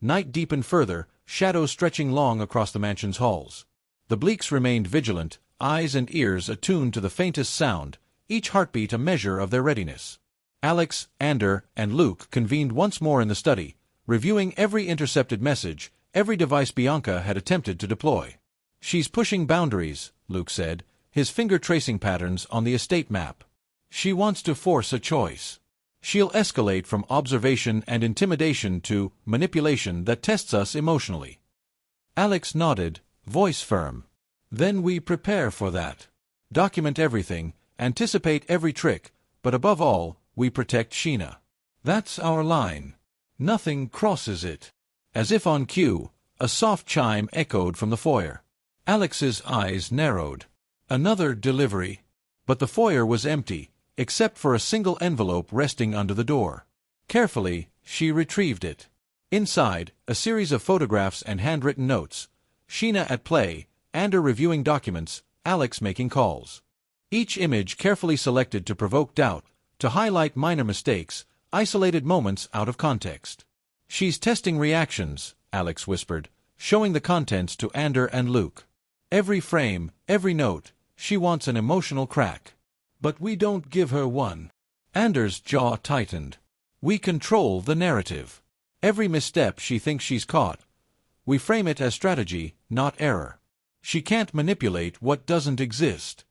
Night deepened further, shadows stretching long across the mansion's halls. The Bleaks remained vigilant, eyes and ears attuned to the faintest sound, each heartbeat a measure of their readiness. Alex, Ander, and Luke convened once more in the study, reviewing every intercepted message, every device Bianca had attempted to deploy. She's pushing boundaries, Luke said, his finger tracing patterns on the estate map. She wants to force a choice. She'll escalate from observation and intimidation to manipulation that tests us emotionally. Alex nodded, voice firm. Then we prepare for that. Document everything, anticipate every trick, but above all, we protect Sheena. That's our line. Nothing crosses it. As if on cue, a soft chime echoed from the foyer. Alex's eyes narrowed. Another delivery. But the foyer was empty, except for a single envelope resting under the door. Carefully, she retrieved it. Inside, a series of photographs and handwritten notes. Sheena at play, Ander reviewing documents, Alex making calls. Each image carefully selected to provoke doubt, to highlight minor mistakes, isolated moments out of context. She's testing reactions, Alex whispered, showing the contents to Ander and Luke. Every frame, every note, she wants an emotional crack. But we don't give her one. Ander's jaw tightened. We control the narrative. Every misstep she thinks she's caught. We frame it as strategy, not error. She can't manipulate what doesn't exist.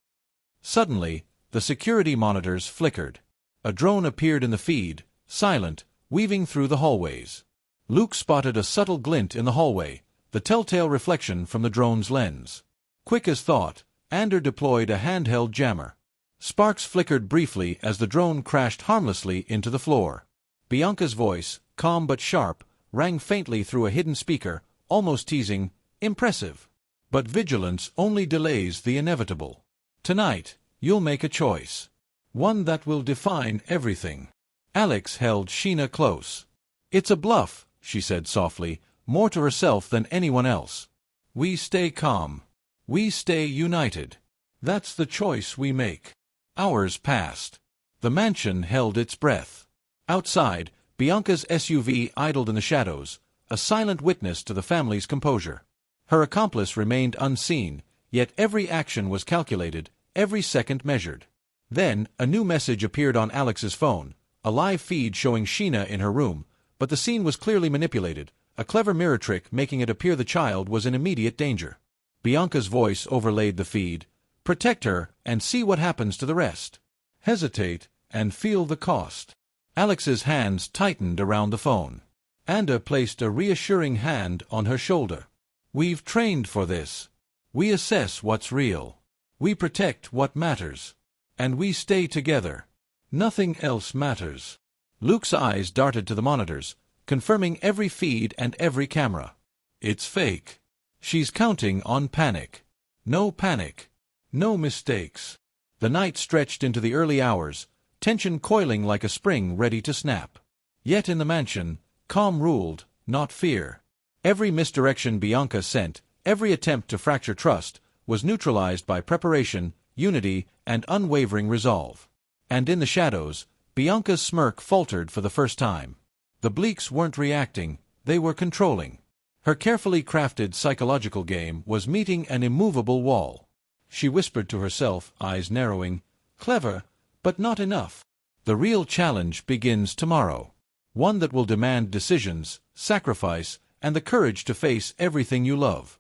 Suddenly, the security monitors flickered. A drone appeared in the feed, silent, weaving through the hallways. Luke spotted a subtle glint in the hallway, the telltale reflection from the drone's lens. Quick as thought, Ander deployed a handheld jammer. Sparks flickered briefly as the drone crashed harmlessly into the floor. Bianca's voice, calm but sharp, rang faintly through a hidden speaker, almost teasing, "Impressive. But vigilance only delays the inevitable. Tonight, you'll make a choice. One that will define everything." Alex held Sheena close. "It's a bluff," she said softly, more to herself than anyone else. "We stay calm. We stay united. That's the choice we make." Hours passed. The mansion held its breath. Outside, Bianca's SUV idled in the shadows, a silent witness to the family's composure. Her accomplice remained unseen, yet every action was calculated, every second measured. Then, a new message appeared on Alex's phone, a live feed showing Sheena in her room, but the scene was clearly manipulated, a clever mirror trick making it appear the child was in immediate danger. Bianca's voice overlaid the feed. "Protect her, and see what happens to the rest. Hesitate, and feel the cost." Alex's hands tightened around the phone. Ander placed a reassuring hand on her shoulder. "We've trained for this. We assess what's real. We protect what matters. And we stay together. Nothing else matters." Luke's eyes darted to the monitors, confirming every feed and every camera. "It's fake. She's counting on panic. No panic. No mistakes." The night stretched into the early hours, tension coiling like a spring ready to snap. Yet in the mansion, calm ruled, not fear. Every misdirection Bianca sent, every attempt to fracture trust, was neutralized by preparation, unity, and unwavering resolve. And in the shadows, Bianca's smirk faltered for the first time. The Bleaks weren't reacting, they were controlling. Her carefully crafted psychological game was meeting an immovable wall. She whispered to herself, eyes narrowing, "Clever, but not enough. The real challenge begins tomorrow. One that will demand decisions, sacrifice, and the courage to face everything you love."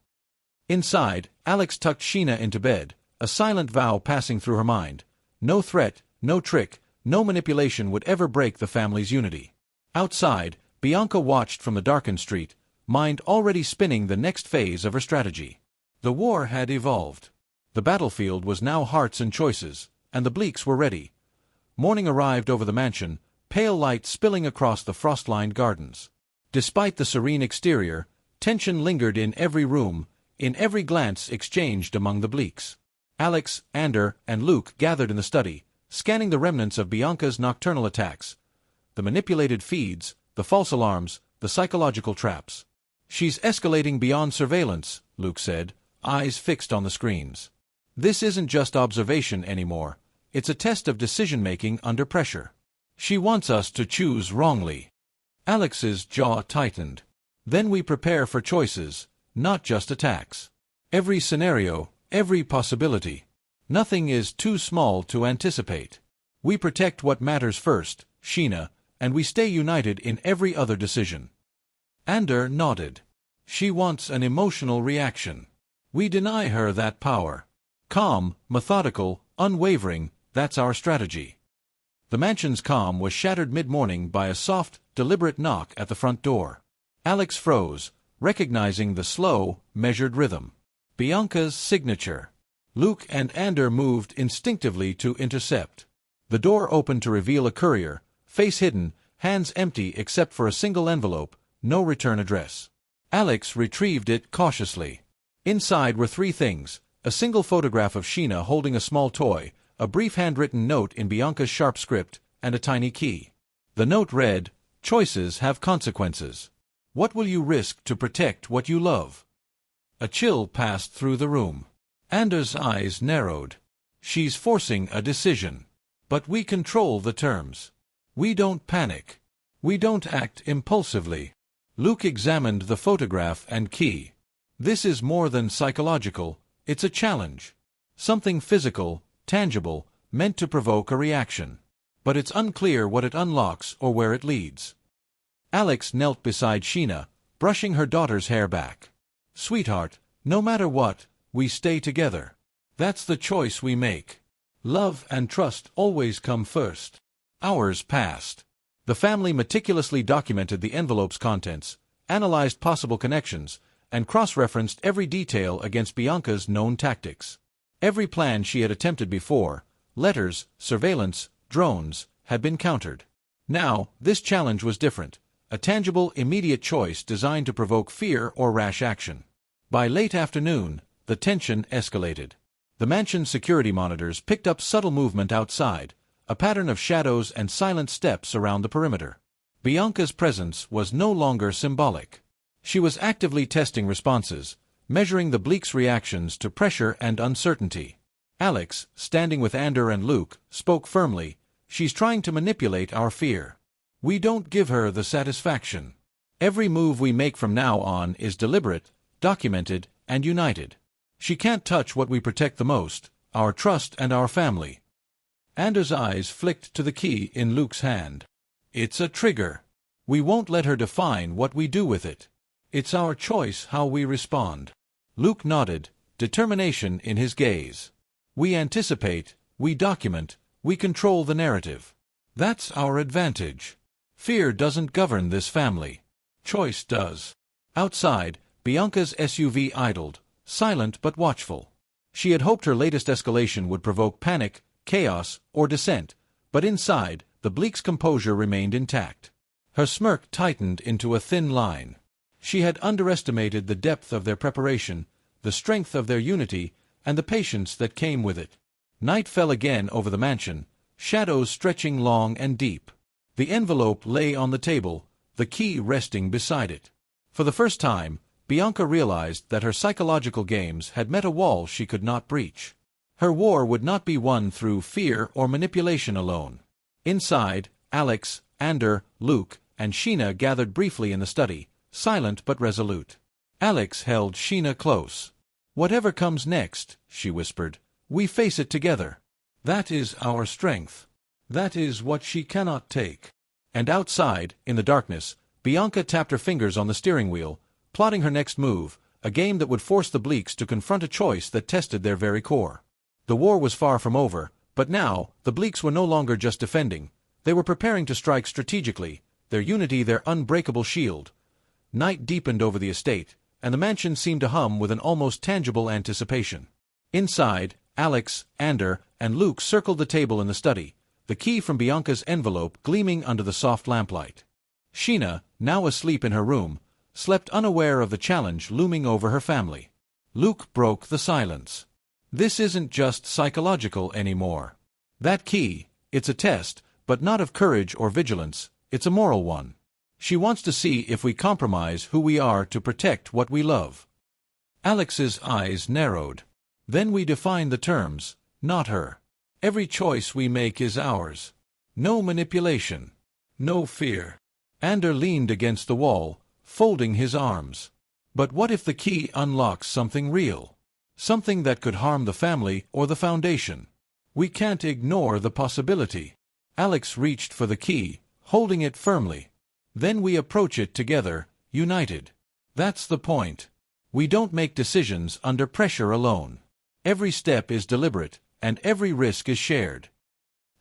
Inside, Alex tucked Sheena into bed, a silent vow passing through her mind. No threat, no trick, no manipulation would ever break the family's unity. Outside, Bianca watched from the darkened street, mind already spinning the next phase of her strategy. The war had evolved. The battlefield was now hearts and choices, and the Bleaks were ready. Morning arrived over the mansion, pale light spilling across the frost-lined gardens. Despite the serene exterior, tension lingered in every room, in every glance exchanged among the Bleaks. Alex, Ander, and Luke gathered in the study, scanning the remnants of Bianca's nocturnal attacks. The manipulated feeds, the false alarms, the psychological traps. "She's escalating beyond surveillance," Luke said, eyes fixed on the screens. "This isn't just observation anymore. It's a test of decision-making under pressure. She wants us to choose wrongly." Alex's jaw tightened. "Then we prepare for choices, not just attacks. Every scenario, every possibility. Nothing is too small to anticipate. We protect what matters first, Sheena, and we stay united in every other decision." Ander nodded. "She wants an emotional reaction. We deny her that power. Calm, methodical, unwavering, that's our strategy." The mansion's calm was shattered mid-morning by a soft, deliberate knock at the front door. Alex froze, recognizing the slow, measured rhythm. Bianca's signature. Luke and Ander moved instinctively to intercept. The door opened to reveal a courier, face hidden, hands empty except for a single envelope, no return address. Alex retrieved it cautiously. Inside were three things: a single photograph of Sheena holding a small toy, a brief handwritten note in Bianca's sharp script, and a tiny key. The note read, "Choices have consequences. What will you risk to protect what you love?" A chill passed through the room. Ander's eyes narrowed. "She's forcing a decision. But we control the terms. We don't panic. We don't act impulsively." Luke examined the photograph and key. "This is more than psychological, it's a challenge. Something physical, tangible, meant to provoke a reaction. But it's unclear what it unlocks or where it leads." Alex knelt beside Sheena, brushing her daughter's hair back. "Sweetheart, no matter what, we stay together. That's the choice we make. Love and trust always come first." Hours passed. The family meticulously documented the envelope's contents, analyzed possible connections, and cross-referenced every detail against Bianca's known tactics. Every plan she had attempted before, letters, surveillance, drones, had been countered. Now, this challenge was different, a tangible, immediate choice designed to provoke fear or rash action. By late afternoon, the tension escalated. The mansion's security monitors picked up subtle movement outside, a pattern of shadows and silent steps around the perimeter. Bianca's presence was no longer symbolic. She was actively testing responses, measuring the Bleaks' reactions to pressure and uncertainty. Alex, standing with Ander and Luke, spoke firmly, "She's trying to manipulate our fear. We don't give her the satisfaction. Every move we make from now on is deliberate, documented, and united. She can't touch what we protect the most, our trust and our family." Ander's eyes flicked to the key in Luke's hand. "It's a trigger. We won't let her define what we do with it. It's our choice how we respond." Luke nodded, determination in his gaze. "We anticipate, we document, we control the narrative. That's our advantage. Fear doesn't govern this family. Choice does." Outside, Bianca's SUV idled, silent but watchful. She had hoped her latest escalation would provoke panic, chaos, or dissent, but inside, the Bleaks' composure remained intact. Her smirk tightened into a thin line. She had underestimated the depth of their preparation, the strength of their unity, and the patience that came with it. Night fell again over the mansion, shadows stretching long and deep. The envelope lay on the table, the key resting beside it. For the first time, Bianca realized that her psychological games had met a wall she could not breach. Her war would not be won through fear or manipulation alone. Inside, Alex, Ander, Luke, and Sheena gathered briefly in the study, silent but resolute. Alex held Sheena close. "Whatever comes next," she whispered, "we face it together. That is our strength. That is what she cannot take." And outside, in the darkness, Bianca tapped her fingers on the steering wheel, plotting her next move, a game that would force the Bleaks to confront a choice that tested their very core. The war was far from over, but now, the Bleaks were no longer just defending. They were preparing to strike strategically, their unity their unbreakable shield. Night deepened over the estate, and the mansion seemed to hum with an almost tangible anticipation. Inside, Alex, Ander, and Luke circled the table in the study, the key from Bianca's envelope gleaming under the soft lamplight. Sheena, now asleep in her room, slept unaware of the challenge looming over her family. Luke broke the silence. "This isn't just psychological anymore. That key, it's a test, but not of courage or vigilance, it's a moral one. She wants to see if we compromise who we are to protect what we love." Alex's eyes narrowed. "Then we define the terms, not her. Every choice we make is ours. No manipulation. No fear." Ander leaned against the wall, folding his arms. "But what if the key unlocks something real? Something that could harm the family or the Foundation? We can't ignore the possibility." Alex reached for the key, holding it firmly. "Then we approach it together, united. That's the point. We don't make decisions under pressure alone. Every step is deliberate, and every risk is shared."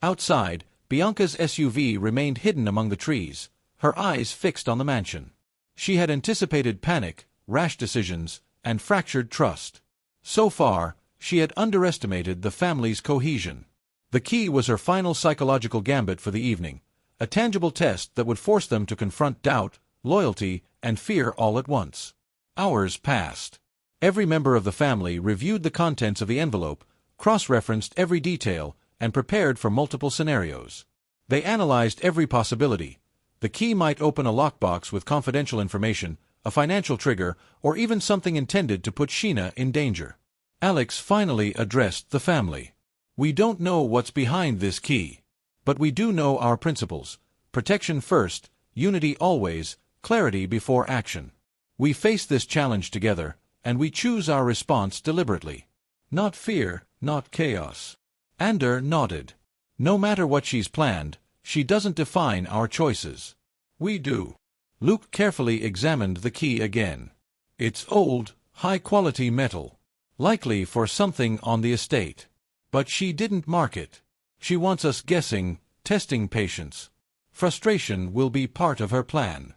Outside, Bianca's SUV remained hidden among the trees, her eyes fixed on the mansion. She had anticipated panic, rash decisions, and fractured trust. So far, she had underestimated the family's cohesion. The key was her final psychological gambit for the evening, a tangible test that would force them to confront doubt, loyalty, and fear all at once. Hours passed. Every member of the family reviewed the contents of the envelope, cross-referenced every detail, and prepared for multiple scenarios. They analyzed every possibility. The key might open a lockbox with confidential information, a financial trigger, or even something intended to put Sheena in danger. Alex finally addressed the family. "We don't know what's behind this key. But we do know our principles. Protection first, unity always, clarity before action. We face this challenge together, and we choose our response deliberately. Not fear, not chaos." Ander nodded. "No matter what she's planned, she doesn't define our choices. We do." Luke carefully examined the key again. "It's old, high-quality metal. Likely for something on the estate. But she didn't mark it. She wants us guessing, testing patience. Frustration will be part of her plan."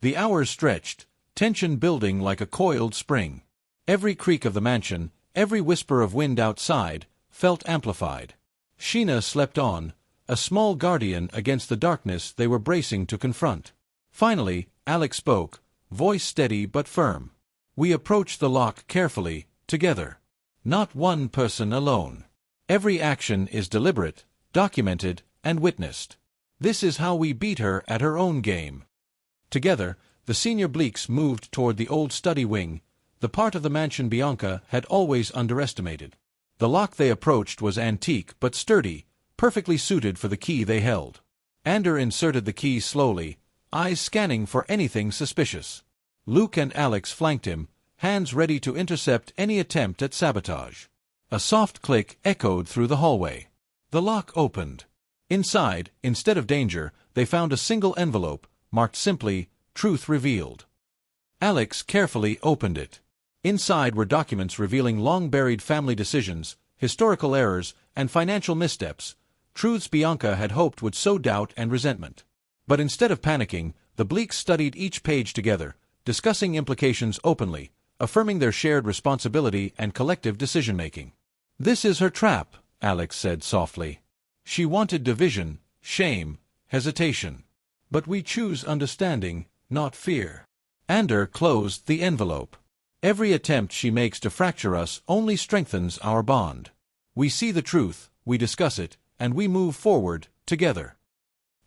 The hours stretched, tension building like a coiled spring. Every creak of the mansion, every whisper of wind outside, felt amplified. Sheena slept on, a small guardian against the darkness they were bracing to confront. Finally, Alex spoke, voice steady but firm. "We approach the lock carefully, together. Not one person alone. Every action is deliberate, documented, and witnessed. This is how we beat her at her own game." Together, the senior Bleaks moved toward the old study wing, the part of the mansion Bianca had always underestimated. The lock they approached was antique but sturdy, perfectly suited for the key they held. Ander inserted the key slowly, eyes scanning for anything suspicious. Luke and Alex flanked him, hands ready to intercept any attempt at sabotage. A soft click echoed through the hallway. The lock opened. Inside, instead of danger, they found a single envelope, marked simply, "Truth Revealed." Alex carefully opened it. Inside were documents revealing long-buried family decisions, historical errors, and financial missteps, truths Bianca had hoped would sow doubt and resentment. But instead of panicking, the Bleaks studied each page together, discussing implications openly, affirming their shared responsibility and collective decision-making. "This is her trap," Alex said softly. "She wanted division, shame, hesitation. But we choose understanding, not fear." Ander closed the envelope. "Every attempt she makes to fracture us only strengthens our bond. We see the truth, we discuss it, and we move forward, together."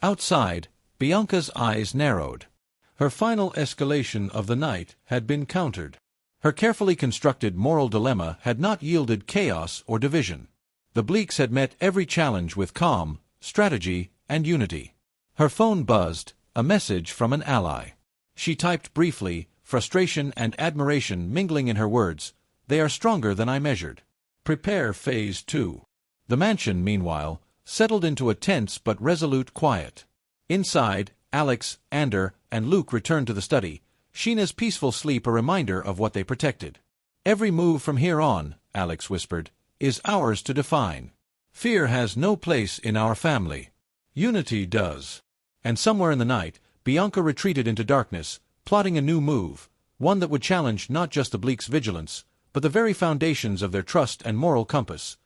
Outside, Bianca's eyes narrowed. Her final escalation of the night had been countered. Her carefully constructed moral dilemma had not yielded chaos or division. The Bleaks had met every challenge with calm, strategy, and unity. Her phone buzzed, A message from an ally. She typed briefly, frustration and admiration mingling in her words. They are stronger than I measured. Prepare Phase 2. The mansion, meanwhile, settled into a tense but resolute quiet. Inside, Alex, Ander, and Luke returned to the study, Sheena's peaceful sleep a reminder of what they protected. Every move from here on, Alex whispered, is ours to define. Fear has no place in our family. Unity does. And somewhere in the night, Bianca retreated into darkness, plotting a new move, one that would challenge not just the Bleaks' vigilance, but the very foundations of their trust and moral compass.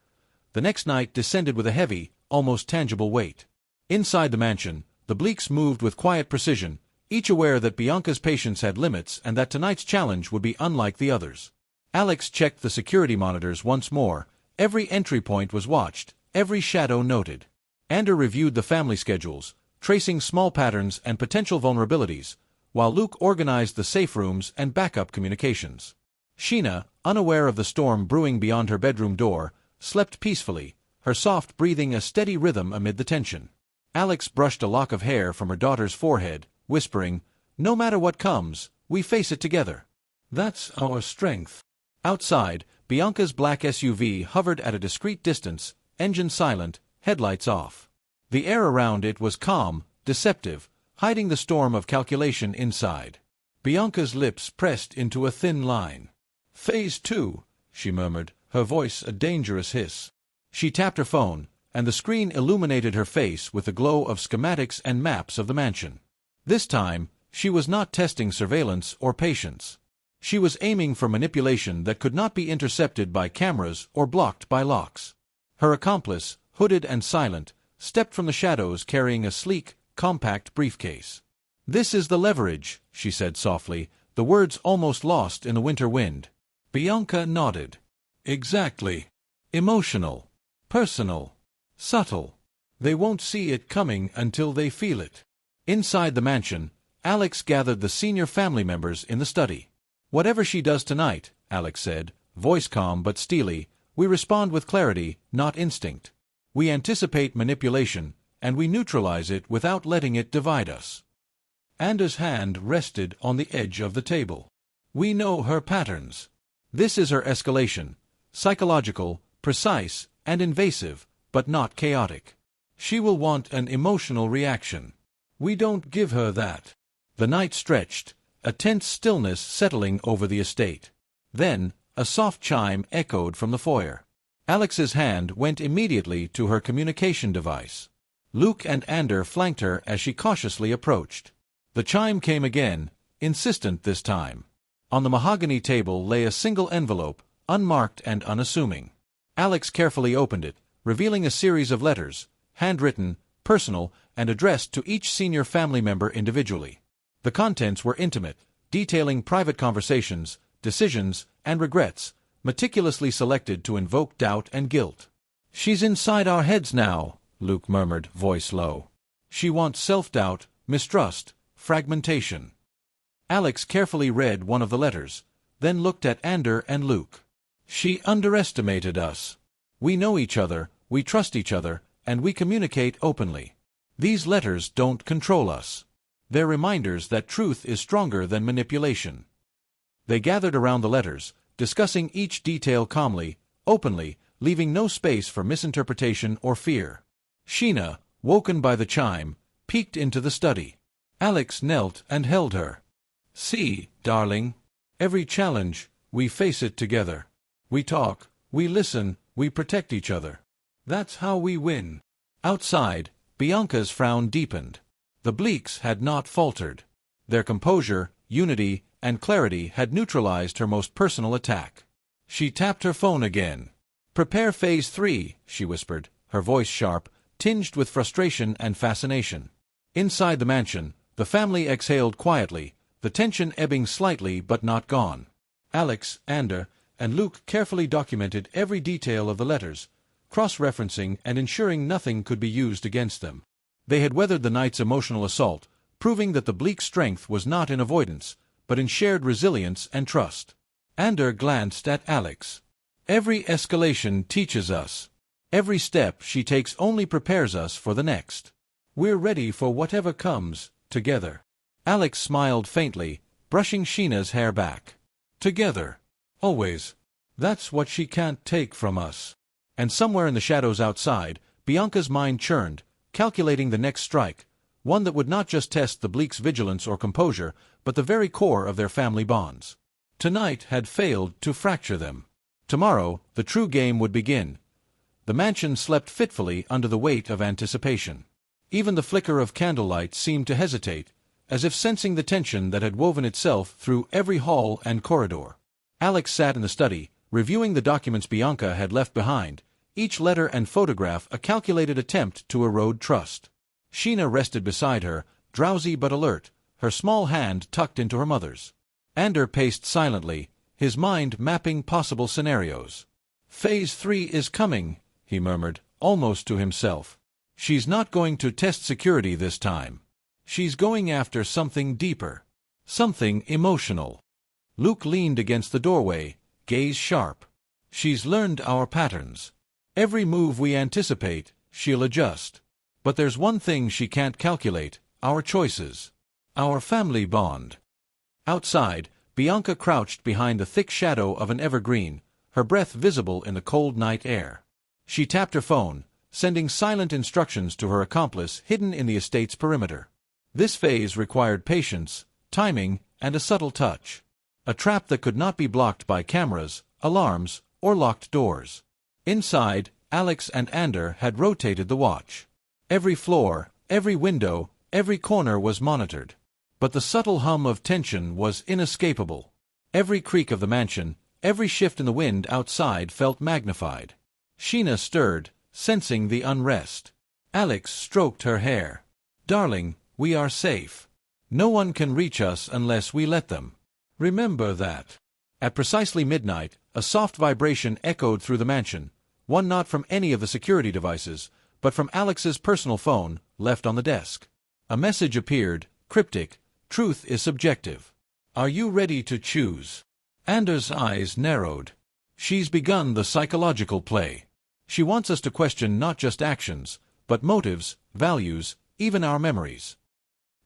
The next night descended with a heavy, almost tangible weight. Inside the mansion, the Bleaks moved with quiet precision, each aware that Bianca's patience had limits and that tonight's challenge would be unlike the others. Alex checked the security monitors once more. Every entry point was watched, every shadow noted. Ander reviewed the family schedules, tracing small patterns and potential vulnerabilities, while Luke organized the safe rooms and backup communications. Sheena, unaware of the storm brewing beyond her bedroom door, slept peacefully, her soft breathing a steady rhythm amid the tension. Alex brushed a lock of hair from her daughter's forehead, whispering, "No matter what comes, we face it together. That's our strength." Outside, Bianca's black SUV hovered at a discreet distance, engine silent, headlights off. The air around it was calm, deceptive, hiding the storm of calculation inside. Bianca's lips pressed into a thin line. "Phase 2, she murmured, her voice a dangerous hiss. She tapped her phone, and the screen illuminated her face with the glow of schematics and maps of the mansion. This time, she was not testing surveillance or patience. She was aiming for manipulation that could not be intercepted by cameras or blocked by locks. Her accomplice, hooded and silent, stepped from the shadows carrying a sleek, compact briefcase. "This is the leverage," she said softly, the words almost lost in the winter wind. Bianca nodded. "Exactly. Emotional. Personal. Subtle. They won't see it coming until they feel it." Inside the mansion, Alex gathered the senior family members in the study. "Whatever she does tonight," Alex said, voice calm but steely, "we respond with clarity, not instinct. We anticipate manipulation, and we neutralize it without letting it divide us." Ander's hand rested on the edge of the table. "We know her patterns. This is her escalation, psychological, precise, and invasive, but not chaotic. She will want an emotional reaction. We don't give her that." The night stretched, a tense stillness settling over the estate. Then, a soft chime echoed from the foyer. Alex's hand went immediately to her communication device. Luke and Ander flanked her as she cautiously approached. The chime came again, insistent this time. On the mahogany table lay a single envelope, unmarked and unassuming. Alex carefully opened it, revealing a series of letters, handwritten, personal, and addressed to each senior family member individually. The contents were intimate, detailing private conversations, decisions, and regrets, meticulously selected to invoke doubt and guilt. "She's inside our heads now," Luke murmured, voice low. "She wants self-doubt, mistrust, fragmentation." Alex carefully read one of the letters, then looked at Ander and Luke. "She underestimated us. We know each other, we trust each other, and we communicate openly. These letters don't control us. They're reminders that truth is stronger than manipulation." They gathered around the letters, discussing each detail calmly, openly, leaving no space for misinterpretation or fear. Sheena, woken by the chime, peeked into the study. Alex knelt and held her. "See, darling. Every challenge, we face it together. We talk, we listen, we protect each other. That's how we win." Outside, Bianca's frown deepened. The Bleaks had not faltered. Their composure, unity, and clarity had neutralized her most personal attack. She tapped her phone again. "Prepare Phase 3, she whispered, her voice sharp, tinged with frustration and fascination. Inside the mansion, the family exhaled quietly, the tension ebbing slightly but not gone. Alex, Ander, and Luke carefully documented every detail of the letters, cross-referencing and ensuring nothing could be used against them. They had weathered the night's emotional assault, proving that the Bleak strength was not in avoidance, but in shared resilience and trust. Ander glanced at Alex. "Every escalation teaches us. Every step she takes only prepares us for the next. We're ready for whatever comes, Together. Alex smiled faintly, brushing Sheena's hair back. Together. Always. That's what she can't take from us. And somewhere in the shadows outside, Bianca's mind churned, calculating the next strike, one that would not just test the Bleaks' vigilance or composure, but the very core of their family bonds. Tonight had failed to fracture them. Tomorrow, the true game would begin. The mansion slept fitfully under the weight of anticipation. Even the flicker of candlelight seemed to hesitate, as if sensing the tension that had woven itself through every hall and corridor. Alex sat in the study, reviewing the documents Bianca had left behind, each letter and photograph a calculated attempt to erode trust. Sheena rested beside her, drowsy but alert, her small hand tucked into her mother's. Ander paced silently, his mind mapping possible scenarios. "Phase 3 is coming," he murmured, almost to himself. "She's not going to test security this time. She's going after something deeper. Something emotional." Luke leaned against the doorway, gaze sharp. "She's learned our patterns. Every move we anticipate, she'll adjust. But there's one thing she can't calculate, our choices. Our family bond." Outside, Bianca crouched behind the thick shadow of an evergreen, her breath visible in the cold night air. She tapped her phone, sending silent instructions to her accomplice hidden in the estate's perimeter. This phase required patience, timing, and a subtle touch. A trap that could not be blocked by cameras, alarms, or locked doors. Inside, Alex and Ander had rotated the watch. Every floor, every window, every corner was monitored. But the subtle hum of tension was inescapable. Every creak of the mansion, every shift in the wind outside felt magnified. Sheena stirred, sensing the unrest. Alex stroked her hair. "Darling, we are safe. No one can reach us unless we let them. Remember that." At precisely midnight, a soft vibration echoed through the mansion, one not from any of the security devices, but from Alex's personal phone, left on the desk. A message appeared, cryptic: "Truth is subjective. Are you ready to choose?" Ander's eyes narrowed. "She's begun the psychological play. She wants us to question not just actions, but motives, values, even our memories."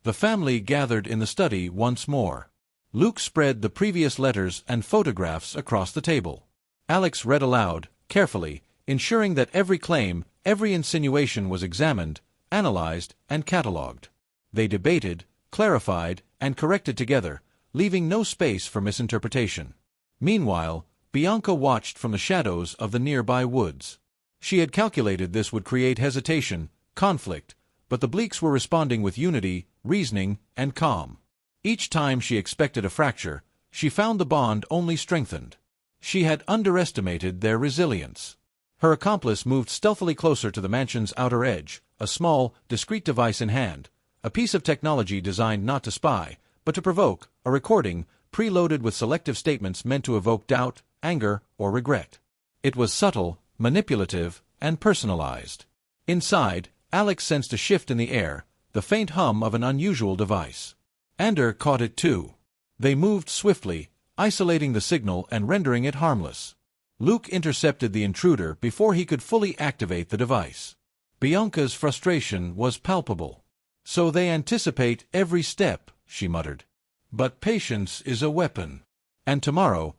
The family gathered in the study once more. Luke spread the previous letters and photographs across the table. Alex read aloud, carefully, ensuring that every claim, every insinuation was examined, analyzed, and catalogued. They debated, clarified, and corrected together, leaving no space for misinterpretation. Meanwhile, Bianca watched from the shadows of the nearby woods. She had calculated this would create hesitation, conflict, but the Bleaks were responding with unity, reasoning, and calm. Each time she expected a fracture, she found the bond only strengthened. She had underestimated their resilience. Her accomplice moved stealthily closer to the mansion's outer edge, a small, discreet device in hand, a piece of technology designed not to spy, but to provoke, a recording, preloaded with selective statements meant to evoke doubt, anger, or regret. It was subtle, manipulative, and personalized. Inside, Alex sensed a shift in the air, the faint hum of an unusual device. Ander caught it too. They moved swiftly, isolating the signal and rendering it harmless. Luke intercepted the intruder before he could fully activate the device. Bianca's frustration was palpable. "So they anticipate every step," she muttered. "But patience is a weapon. And tomorrow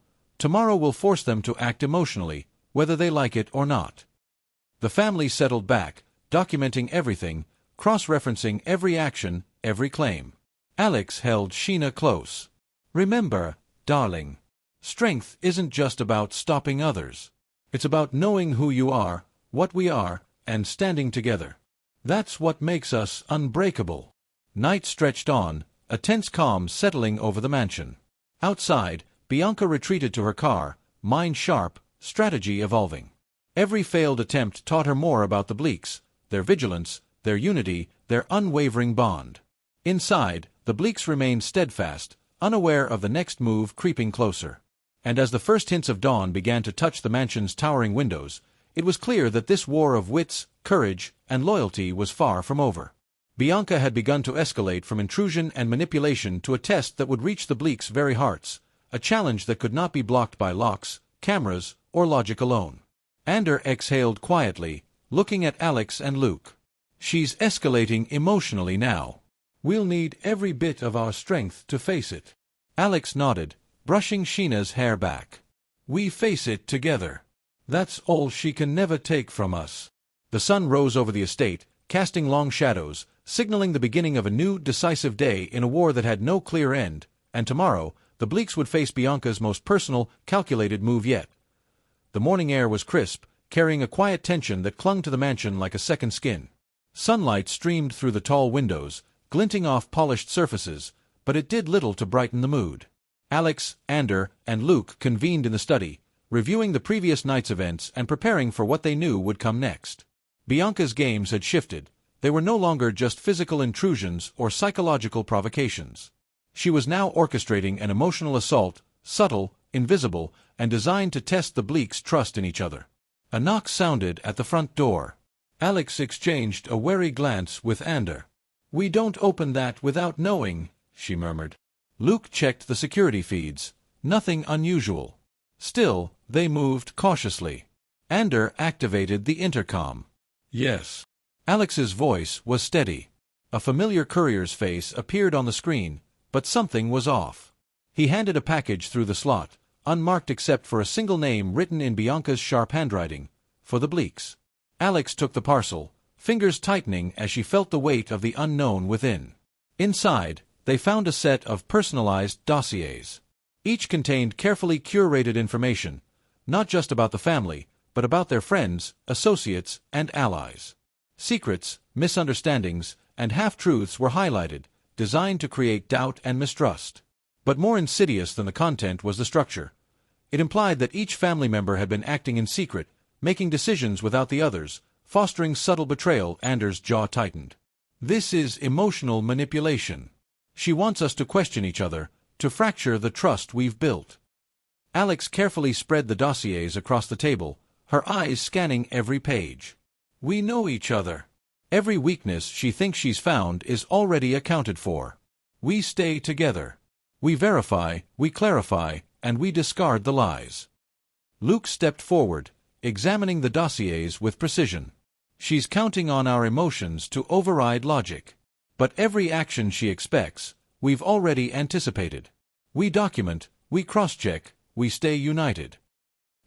will force them to act emotionally, whether they like it or not." The family settled back, documenting everything, cross-referencing every action, every claim. Alex held Sheena close. "Remember, darling, strength isn't just about stopping others. It's about knowing who you are, what we are, and standing together. That's what makes us unbreakable." Night stretched on, a tense calm settling over the mansion. Outside, Bianca retreated to her car, mind sharp, strategy evolving. Every failed attempt taught her more about the Bleaks, their vigilance, their unity, their unwavering bond. Inside, the Bleaks remained steadfast, unaware of the next move creeping closer. And as the first hints of dawn began to touch the mansion's towering windows, it was clear that this war of wits, courage, and loyalty was far from over. Bianca had begun to escalate from intrusion and manipulation to a test that would reach the Bleaks' very hearts, a challenge that could not be blocked by locks, cameras, or logic alone. Ander exhaled quietly, looking at Alex and Luke. "She's escalating emotionally now. We'll need every bit of our strength to face it. Alex nodded, brushing Sheena's hair back. We face it together. That's all she can never take from us. The sun rose over the estate, casting long shadows, signaling the beginning of a new, decisive day in a war that had no clear end, and tomorrow, the Bleaks would face Bianca's most personal, calculated move yet. The morning air was crisp, carrying a quiet tension that clung to the mansion like a second skin. Sunlight streamed through the tall windows, glinting off polished surfaces, but it did little to brighten the mood. Alex, Ander, and Luke convened in the study, reviewing the previous night's events and preparing for what they knew would come next. Bianca's games had shifted. They were no longer just physical intrusions or psychological provocations. She was now orchestrating an emotional assault, subtle, invisible, and designed to test the Bleaks' trust in each other. A knock sounded at the front door. Alex exchanged a wary glance with Ander. "We don't open that without knowing," she murmured. Luke checked the security feeds. Nothing unusual. Still, they moved cautiously. Ander activated the intercom. "Yes." Alex's voice was steady. A familiar courier's face appeared on the screen, but something was off. He handed a package through the slot, unmarked except for a single name written in Bianca's sharp handwriting, for the Bleaks. Alex took the parcel, fingers tightening as she felt the weight of the unknown within. Inside, they found a set of personalized dossiers. Each contained carefully curated information, not just about the family, but about their friends, associates, and allies. Secrets, misunderstandings, and half-truths were highlighted, designed to create doubt and mistrust. But more insidious than the content was the structure. It implied that each family member had been acting in secret, making decisions without the others, fostering subtle betrayal. Ander's jaw tightened. "This is emotional manipulation. She wants us to question each other, to fracture the trust we've built." Alex carefully spread the dossiers across the table, her eyes scanning every page. "We know each other. Every weakness she thinks she's found is already accounted for. We stay together. We verify, we clarify, and we discard the lies." Luke stepped forward, examining the dossiers with precision. "She's counting on our emotions to override logic. But every action she expects, we've already anticipated. We document, we cross-check, we stay united."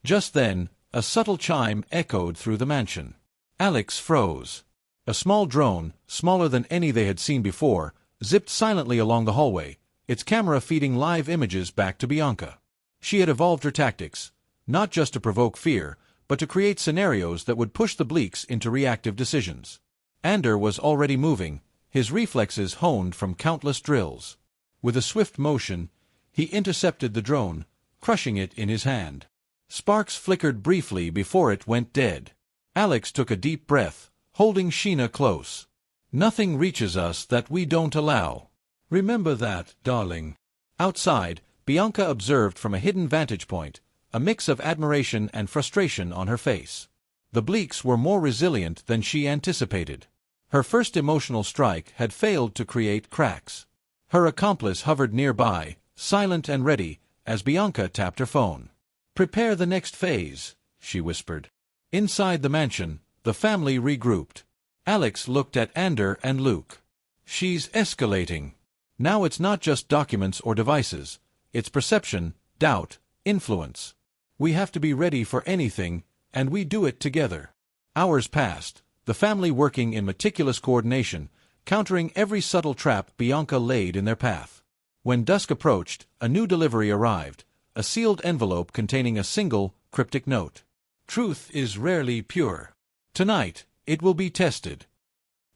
Just then, a subtle chime echoed through the mansion. Alex froze. A small drone, smaller than any they had seen before, zipped silently along the hallway, its camera feeding live images back to Bianca. She had evolved her tactics, not just to provoke fear, but to create scenarios that would push the Bleaks into reactive decisions. Ander was already moving, his reflexes honed from countless drills. With a swift motion, he intercepted the drone, crushing it in his hand. Sparks flickered briefly before it went dead. Alex took a deep breath, holding Sheena close. "Nothing reaches us that we don't allow. Remember that, darling." Outside, Bianca observed from a hidden vantage point, a mix of admiration and frustration on her face. The Bleaks were more resilient than she anticipated. Her first emotional strike had failed to create cracks. Her accomplice hovered nearby, silent and ready, as Bianca tapped her phone. "Prepare the next phase," she whispered. Inside the mansion, the family regrouped. Alex looked at Ander and Luke. "She's escalating. Now it's not just documents or devices. It's perception, doubt, influence. We have to be ready for anything, and we do it together." Hours passed, the family working in meticulous coordination, countering every subtle trap Bianca laid in their path. When dusk approached, a new delivery arrived, a sealed envelope containing a single, cryptic note. "Truth is rarely pure. Tonight, it will be tested."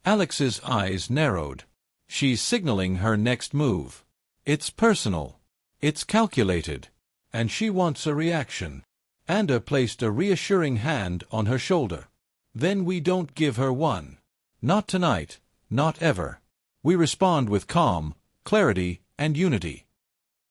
Alex's eyes narrowed. She's signaling her next move. It's personal. It's calculated. And she wants a reaction. Ander placed a reassuring hand on her shoulder. "Then we don't give her one. Not tonight, not ever. We respond with calm, clarity, and unity."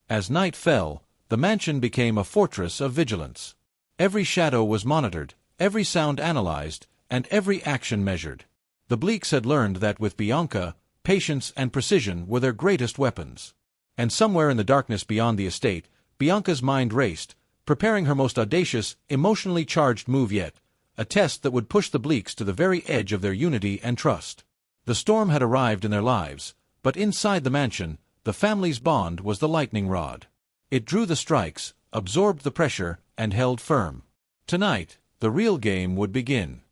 As night fell, the mansion became a fortress of vigilance. Every shadow was monitored, every sound analyzed, and every action measured. The Bleaks had learned that with Bianca, patience and precision were their greatest weapons. And somewhere in the darkness beyond the estate, Bianca's mind raced, preparing her most audacious, emotionally charged move yet, a test that would push the Bleaks to the very edge of their unity and trust. The storm had arrived in their lives, But inside the mansion, the family's bond was the lightning rod. It drew the strikes, absorbed the pressure, and held firm. Tonight, the real game would begin.